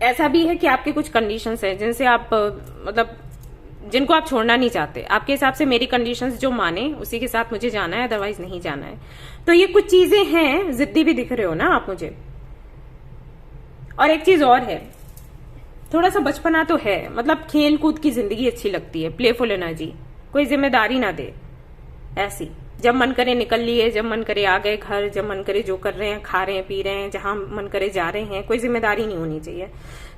ऐसा भी है कि आपके कुछ कंडीशंस हैं जिनसे आप मतलब जिनको आप छोड़ना नहीं चाहते। आपके हिसाब से मेरी कंडीशंस जो माने उसी के साथ मुझे जाना है, अदरवाइज नहीं जाना है। तो ये कुछ चीजें हैं, जिद्दी भी दिख रहे हो ना आप मुझे। और एक चीज और है, थोड़ा सा बचपना तो है, मतलब खेल कूद की जिंदगी अच्छी लगती है, प्लेफुल एनर्जी, कोई जिम्मेदारी ना दे, ऐसी जब मन करे निकल लिए, जब मन करे आ गए घर, जब मन करे जो कर रहे हैं, खा रहे हैं, पी रहे हैं, जहां मन करे जा रहे हैं, कोई जिम्मेदारी नहीं होनी चाहिए।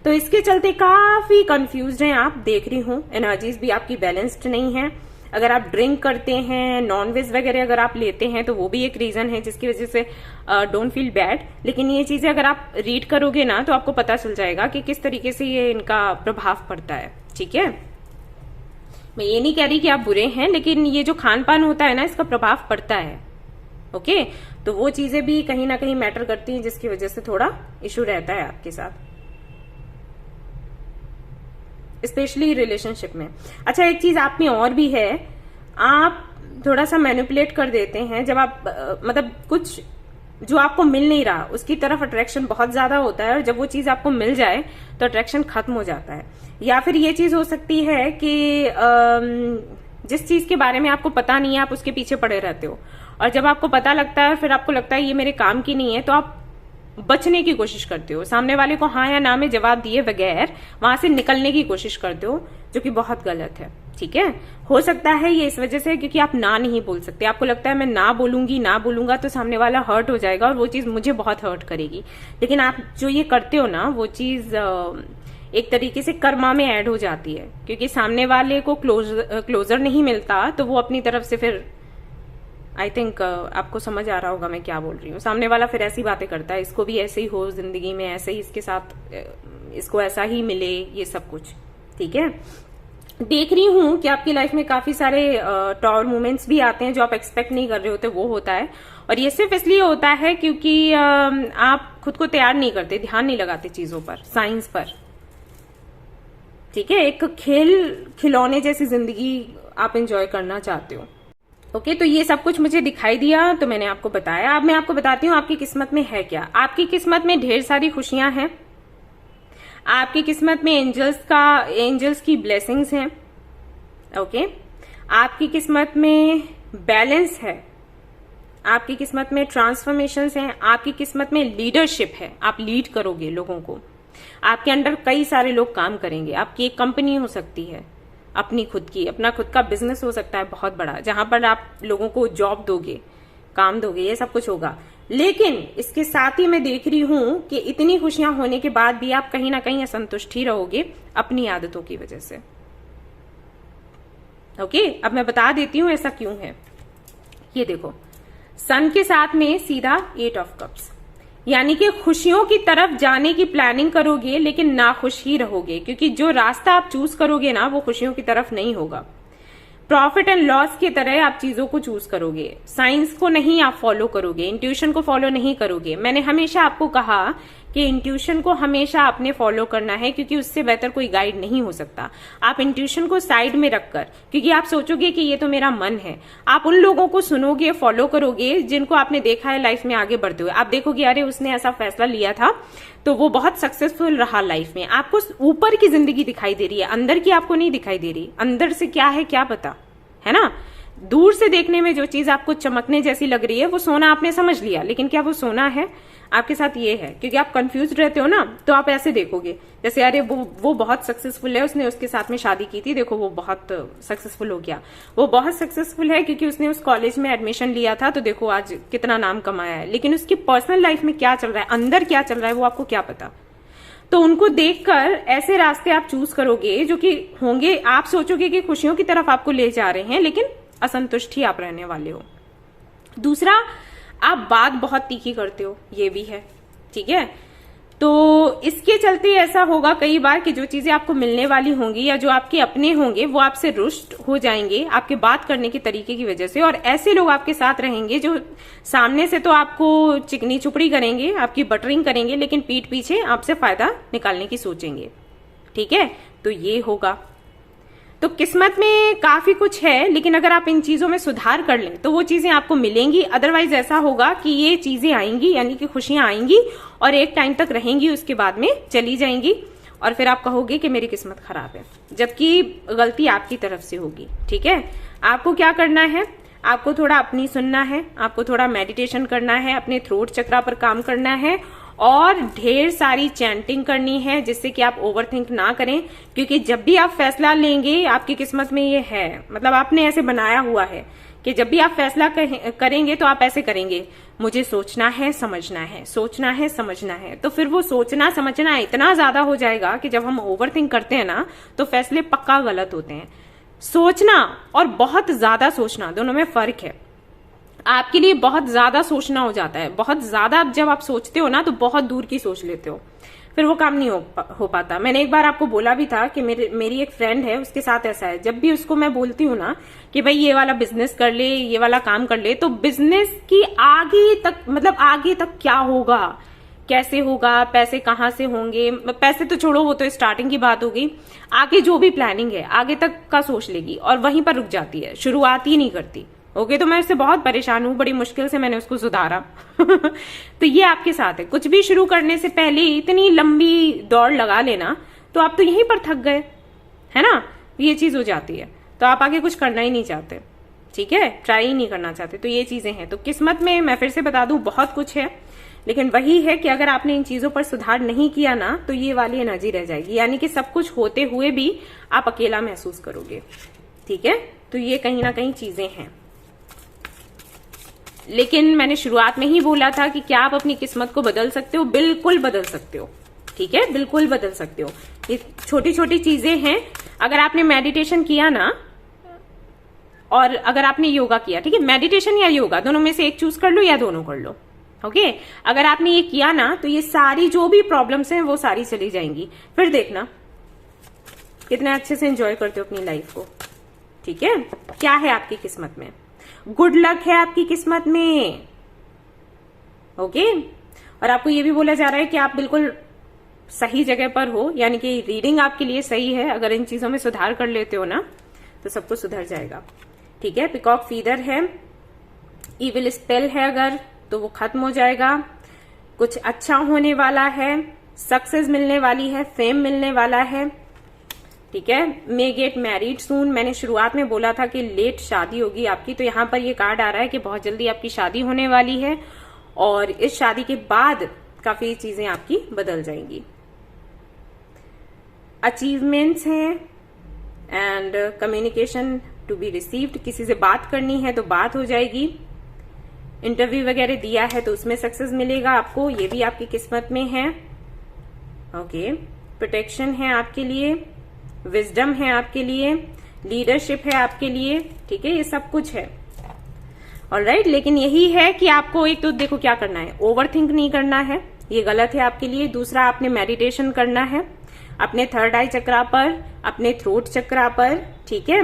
तो इसके चलते काफी कंफ्यूज्ड हैं आप, देख रही हूँ, एनर्जीज भी आपकी बैलेंस्ड नहीं है। अगर आप ड्रिंक करते हैं, नॉनवेज वगैरह अगर आप लेते हैं तो वो भी एक रीजन है जिसकी वजह से डोंट फील बैड। लेकिन ये चीजें अगर आप रीड करोगे ना तो आपको पता चल जाएगा कि किस तरीके से ये इनका प्रभाव पड़ता है, ठीक है। मैं ये नहीं कह रही कि आप बुरे हैं, लेकिन ये जो खान पान होता है ना, इसका प्रभाव पड़ता है, ओके। तो वो चीजें भी कहीं ना कहीं मैटर करती हैं, जिसकी वजह से थोड़ा इशू रहता है आपके साथ, स्पेशली रिलेशनशिप में। अच्छा, एक चीज आप में और भी है, आप थोड़ा सा मैनिपुलेट कर देते हैं जब आप मतलब कुछ जो आपको मिल नहीं रहा उसकी तरफ अट्रैक्शन बहुत ज्यादा होता है, और जब वो चीज आपको मिल जाए तो अट्रैक्शन खत्म हो जाता है। या फिर ये चीज हो सकती है कि जिस चीज के बारे में आपको पता नहीं है आप उसके पीछे पड़े रहते हो, और जब आपको पता लगता है फिर आपको लगता है ये मेरे काम की नहीं है, तो आप बचने की कोशिश करते हो, सामने वाले को हाँ या ना में जवाब दिए बगैर वहां से निकलने की कोशिश करते हो, जो कि बहुत गलत है, ठीक है। हो सकता है ये इस वजह से क्योंकि आप ना नहीं बोल सकते, आपको लगता है मैं ना बोलूंगी, ना बोलूंगा तो सामने वाला हर्ट हो जाएगा और वो चीज मुझे बहुत हर्ट करेगी। लेकिन आप जो ये करते हो ना, वो चीज एक तरीके से कर्मा में ऐड हो जाती है, क्योंकि सामने वाले को क्लोजर नहीं मिलता तो वो अपनी तरफ से फिर आई थिंक आपको समझ आ रहा होगा मैं क्या बोल रही हूँ। सामने वाला फिर ऐसी बातें करता है, इसको भी ऐसे ही हो जिंदगी में, ऐसे ही इसके साथ इसको ऐसा ही मिले, ये सब कुछ, ठीक है। देख रही हूँ कि आपकी लाइफ में काफी सारे टॉर मोमेंट्स भी आते हैं जो आप एक्सपेक्ट नहीं कर रहे होते, वो होता है। और ये सिर्फ इसलिए होता है क्योंकि आप खुद को तैयार नहीं करते, ध्यान नहीं लगाते चीजों पर, साइंस पर, ठीक है। एक खेल खिलौने जैसी जिंदगी आप एंजॉय करना चाहते हो, ओके। तो ये सब कुछ मुझे दिखाई दिया तो मैंने आपको बताया। अब मैं आपको बताती हूँ आपकी किस्मत में है क्या। आपकी किस्मत में ढेर सारी खुशियां हैं, आपकी किस्मत में एंजल्स की ब्लेसिंग्स हैं, ओके। आपकी किस्मत में बैलेंस है, आपकी किस्मत में ट्रांसफॉर्मेशंस हैं, आपकी किस्मत में लीडरशिप है, आप लीड करोगे लोगों को, आपके अंडर कई सारे लोग काम करेंगे, आपकी एक कंपनी हो सकती है अपनी खुद की, अपना खुद का बिजनेस हो सकता है बहुत बड़ा, जहां पर आप लोगों को जॉब दोगे, काम दोगे, ये सब कुछ होगा। लेकिन इसके साथ ही मैं देख रही हूं कि इतनी खुशियां होने के बाद भी आप कहीं ना कहीं असंतुष्ट ही रहोगे अपनी आदतों की वजह से। ओके, अब मैं बता देती हूं ऐसा क्यों है। ये देखो, सन के साथ में सीधा 8 ऑफ कप्स, यानी कि खुशियों की तरफ जाने की प्लानिंग करोगे लेकिन नाखुश ही रहोगे, क्योंकि जो रास्ता आप चूज करोगे ना वो खुशियों की तरफ नहीं होगा। प्रॉफिट एंड लॉस की तरह आप चीजों को चूज करोगे, साइंस को नहीं आप फॉलो करोगे, इंट्यूशन को फॉलो नहीं करोगे। मैंने हमेशा आपको कहा कि इंट्यूशन को हमेशा आपने फॉलो करना है, क्योंकि उससे बेहतर कोई गाइड नहीं हो सकता। आप इंट्यूशन को साइड में रखकर, क्योंकि आप सोचोगे कि ये तो मेरा मन है, आप उन लोगों को सुनोगे, फॉलो करोगे जिनको आपने देखा है लाइफ में आगे बढ़ते हुए। आप देखोगे अरे उसने ऐसा फैसला लिया था तो वो बहुत सक्सेसफुल रहा लाइफ में। आपको ऊपर की जिंदगी दिखाई दे रही है, अंदर की आपको नहीं दिखाई दे रही। अंदर से क्या है क्या पता, है ना। दूर से देखने में जो चीज आपको चमकने जैसी लग रही है वो सोना आपने समझ लिया, लेकिन क्या वो सोना है? आपके साथ ये है, क्योंकि आप कंफ्यूज रहते हो ना, तो आप ऐसे देखोगे जैसे अरे वो बहुत सक्सेसफुल है, उसने उसके साथ में शादी की थी, देखो वो बहुत सक्सेसफुल हो गया। वो बहुत सक्सेसफुल है क्योंकि उसने उस कॉलेज में एडमिशन लिया था, तो देखो आज कितना नाम कमाया है। लेकिन उसकी पर्सनल लाइफ में क्या चल रहा है, अंदर क्या चल रहा है, वो आपको क्या पता। तो उनको देखकर ऐसे रास्ते आप चूज करोगे जो कि होंगे, आप सोचोगे कि खुशियों की तरफ आपको ले जा रहे हैं, लेकिन असंतुष्ट ही आप रहने वाले हो। दूसरा, आप बात बहुत तीखी करते हो, ये भी है, ठीक है। तो इसके चलते ऐसा होगा कई बार कि जो चीजें आपको मिलने वाली होंगी या जो आपके अपने होंगे वो आपसे रुष्ट हो जाएंगे आपके बात करने के तरीके की वजह से। और ऐसे लोग आपके साथ रहेंगे जो सामने से तो आपको चिकनी चुपड़ी करेंगे, आपकी बटरिंग करेंगे, लेकिन पीठ पीछे आपसे फायदा निकालने की सोचेंगे, ठीक है। तो ये होगा। तो किस्मत में काफी कुछ है, लेकिन अगर आप इन चीजों में सुधार कर लें तो वो चीजें आपको मिलेंगी। अदरवाइज ऐसा होगा कि ये चीजें आएंगी, यानी कि खुशियां आएंगी और एक टाइम तक रहेंगी, उसके बाद में चली जाएंगी, और फिर आप कहोगे कि मेरी किस्मत खराब है, जबकि गलती आपकी तरफ से होगी, ठीक है। आपको क्या करना है, आपको थोड़ा अपनी सुनना है, आपको थोड़ा मेडिटेशन करना है, अपने थ्रोट चक्रा पर काम करना है और ढेर सारी चैंटिंग करनी है, जिससे कि आप ओवरथिंक ना करें। क्योंकि जब भी आप फैसला लेंगे, आपकी किस्मत में ये है, मतलब आपने ऐसे बनाया हुआ है कि जब भी आप फैसला करेंगे तो आप ऐसे करेंगे, मुझे सोचना है, समझना है, सोचना है, समझना है। तो फिर वो सोचना समझना इतना ज्यादा हो जाएगा कि जब हम ओवरथिंक करते हैं ना तो फैसले पक्का गलत होते हैं। सोचना और बहुत ज्यादा सोचना, दोनों में फर्क है। आपके लिए बहुत ज्यादा सोचना हो जाता है, बहुत ज्यादा जब आप सोचते हो ना तो बहुत दूर की सोच लेते हो, फिर वो काम नहीं हो पाता। मैंने एक बार आपको बोला भी था कि मेरी एक फ्रेंड है, उसके साथ ऐसा है, जब भी उसको मैं बोलती हूँ ना कि भाई ये वाला बिजनेस कर ले, ये वाला काम कर ले, तो बिजनेस की आगे तक, मतलब आगे तक क्या होगा, कैसे होगा, पैसे कहाँ से होंगे, पैसे तो छोड़ो, वो तो स्टार्टिंग की बात होगी, आगे जो भी प्लानिंग है आगे तक का सोच लेगी और वहीं पर रुक जाती है, शुरुआत ही नहीं करती। ओके, तो मैं उससे बहुत परेशान हूं, बड़ी मुश्किल से मैंने उसको सुधारा। तो ये आपके साथ है, कुछ भी शुरू करने से पहले इतनी लंबी दौड़ लगा लेना तो आप तो यहीं पर थक गए, है ना, ये चीज हो जाती है, तो आप आगे कुछ करना ही नहीं चाहते, ठीक है, ट्राई ही नहीं करना चाहते। तो ये चीजें हैं। तो किस्मत में मैं फिर से बता दूं बहुत कुछ है, लेकिन वही है कि अगर आपने इन चीजों पर सुधार नहीं किया ना तो ये वाली एनर्जी रह जाएगी, यानी कि सब कुछ होते हुए भी आप अकेला महसूस करोगे, ठीक है। तो ये कहीं ना कहीं चीजें हैं। लेकिन मैंने शुरुआत में ही बोला था कि क्या आप अपनी किस्मत को बदल सकते हो? बिल्कुल बदल सकते हो, ठीक है, बिल्कुल बदल सकते हो। ये छोटी छोटी चीजें हैं। अगर आपने मेडिटेशन किया ना, और अगर आपने योगा किया, ठीक है, मेडिटेशन या योगा दोनों में से एक चूज कर लो या दोनों कर लो, ओके। अगर आपने ये किया ना तो ये सारी जो भी प्रॉब्लम्स हैं वो सारी चली जाएंगी। फिर देखना कितने अच्छे से एंजॉय करते हो अपनी लाइफ को, ठीक है। क्या है आपकी किस्मत में? गुड लक है आपकी किस्मत में, ओके। और आपको ये भी बोला जा रहा है कि आप बिल्कुल सही जगह पर हो, यानी कि रीडिंग आपके लिए सही है। अगर इन चीजों में सुधार कर लेते हो ना तो सब कुछ सुधर जाएगा, ठीक है। पिकॉक फीदर है, इविल स्पेल है अगर, तो वो खत्म हो जाएगा। कुछ अच्छा होने वाला है, सक्सेस मिलने वाली है, फेम मिलने वाला है, ठीक है। मे गेट मैरिड सून, मैंने शुरुआत में बोला था कि लेट शादी होगी आपकी, तो यहाँ पर ये कार्ड आ रहा है कि बहुत जल्दी आपकी शादी होने वाली है और इस शादी के बाद काफी चीजें आपकी बदल जाएंगी। अचीवमेंट्स हैं and communication to be received, किसी से बात करनी है तो बात हो जाएगी। इंटरव्यू वगैरह दिया है तो उसमें सक्सेस मिलेगा आपको, ये भी आपकी किस्मत में है। ओके, प्रोटेक्शन है आपके लिए, विजडम है आपके लिए, लीडरशिप है आपके लिए, ठीक है, ये सब कुछ है। ऑलराइट, लेकिन यही है कि आपको एक तो देखो क्या करना है, ओवर थिंक नहीं करना है, ये गलत है आपके लिए। दूसरा, आपने मेडिटेशन करना है अपने थर्ड आई चक्रा पर, अपने थ्रोट चक्रा पर, ठीक है।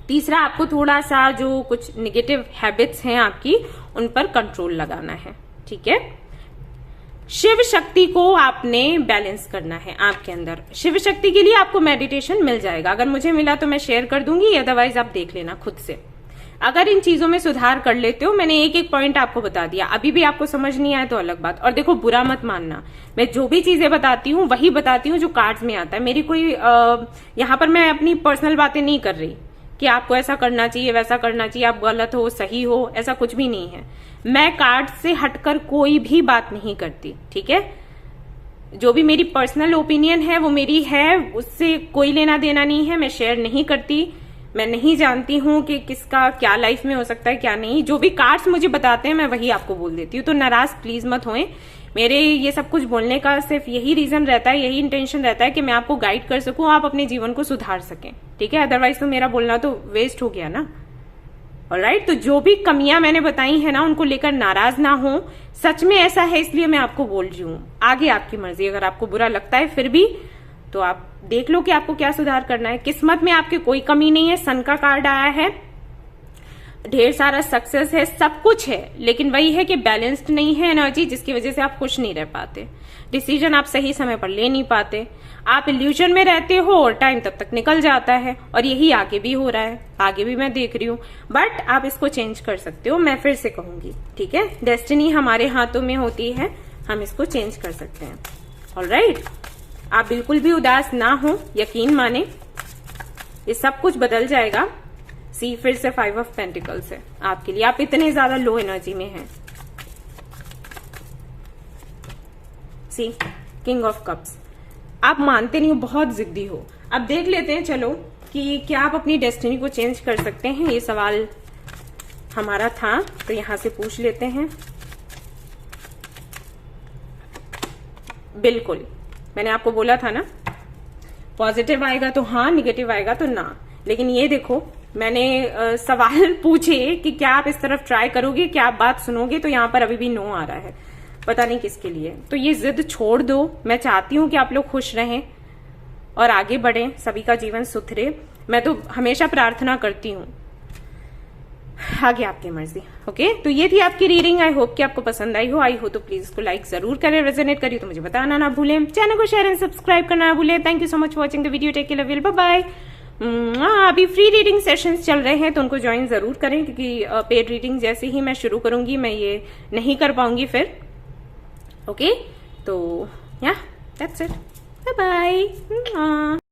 तीसरा, आपको थोड़ा सा जो कुछ निगेटिव हैबिट्स हैं आपकी उन पर कंट्रोल लगाना है, ठीक है। शिव शक्ति को आपने बैलेंस करना है आपके अंदर। शिव शक्ति के लिए आपको मेडिटेशन मिल जाएगा, अगर मुझे मिला तो मैं शेयर कर दूंगी, अदरवाइज आप देख लेना खुद से। अगर इन चीजों में सुधार कर लेते हो, मैंने एक एक पॉइंट आपको बता दिया, अभी भी आपको समझ नहीं आया तो अलग बात। और देखो, बुरा मत मानना, मैं जो भी चीजें बताती हूँ वही बताती हूँ जो कार्ड्स में आता है। मेरी कोई यहाँ पर मैं अपनी पर्सनल बातें नहीं कर रही कि आपको ऐसा करना चाहिए वैसा करना चाहिए, आप गलत हो सही हो, ऐसा कुछ भी नहीं है। मैं कार्ड से हटकर कोई भी बात नहीं करती, ठीक है। जो भी मेरी पर्सनल ओपिनियन है वो मेरी है, उससे कोई लेना देना नहीं है, मैं शेयर नहीं करती। मैं नहीं जानती हूं कि किसका क्या लाइफ में हो सकता है क्या नहीं, जो भी कार्ड्स मुझे बताते हैं मैं वही आपको बोल देती हूँ। तो नाराज प्लीज मत होएं, मेरे ये सब कुछ बोलने का सिर्फ यही रीजन रहता है, यही इंटेंशन रहता है कि मैं आपको गाइड कर सकूं, आप अपने जीवन को सुधार सकें, ठीक है। अदरवाइज तो मेरा बोलना तो वेस्ट हो गया ना। ऑलराइट, तो जो भी कमियां मैंने बताई है ना, उनको लेकर नाराज ना हो, सच में ऐसा है इसलिए मैं आपको बोल रही हूँ। आगे आपकी मर्जी, अगर आपको बुरा लगता है फिर भी तो आप देख लो कि आपको क्या सुधार करना है। किस्मत में आपके कोई कमी नहीं है, सन का कार्ड आया है, ढेर सारा सक्सेस है, सब कुछ है, लेकिन वही है कि बैलेंस्ड नहीं है एनर्जी, जिसकी वजह से आप खुश नहीं रह पाते, डिसीजन आप सही समय पर ले नहीं पाते, आप इल्यूजन में रहते हो और टाइम तक निकल जाता है। और यही आगे भी हो रहा है, आगे भी मैं देख रही हूँ, बट आप इसको चेंज कर सकते हो। मैं फिर से कहूंगी, ठीक है, डेस्टिनी हमारे हाथों में होती है, हम इसको चेंज कर सकते हैं। ऑलराइट, आप बिल्कुल भी उदास ना हो, यकीन माने ये सब कुछ बदल जाएगा। सी, फिर से 5 ऑफ पेंटिकल्स है आपके लिए, आप इतने ज्यादा लो एनर्जी में हैं। सी, किंग ऑफ कप्स, आप मानते नहीं हो, बहुत जिद्दी हो। अब देख लेते हैं चलो कि क्या आप अपनी डेस्टिनी को चेंज कर सकते हैं, ये सवाल हमारा था, तो यहां से पूछ लेते हैं। बिल्कुल, मैंने आपको बोला था ना, पॉजिटिव आएगा तो हाँ, निगेटिव आएगा तो ना। लेकिन ये देखो, मैंने सवाल पूछे कि क्या आप इस तरफ ट्राई करोगे, क्या आप बात सुनोगे, तो यहाँ पर अभी भी नो आ रहा है, पता नहीं किसके लिए। तो ये जिद छोड़ दो, मैं चाहती हूँ कि आप लोग खुश रहें और आगे बढ़ें, सभी का जीवन सुधरे, मैं तो हमेशा प्रार्थना करती हूँ। आगे आपकी मर्जी। ओके, तो ये थी आपकी रीडिंग, आई होप कि आपको पसंद आई हो। आई हो तो प्लीज इसको लाइक जरूर करें, रेजोनेट करिए तो मुझे बताना ना भूलें, चैनल को शेयर एंड सब्सक्राइब करना ना भूलें। Thank you so much for watching the video, take care, love you, bye bye. अभी फ्री रीडिंग सेशंस चल रहे हैं तो उनको ज्वाइन जरूर करें, क्योंकि पेड रीडिंग जैसे ही मैं शुरू करूंगी मैं ये नहीं कर पाऊंगी फिर। ओके, तो या दैट्स इट, बाय बाय।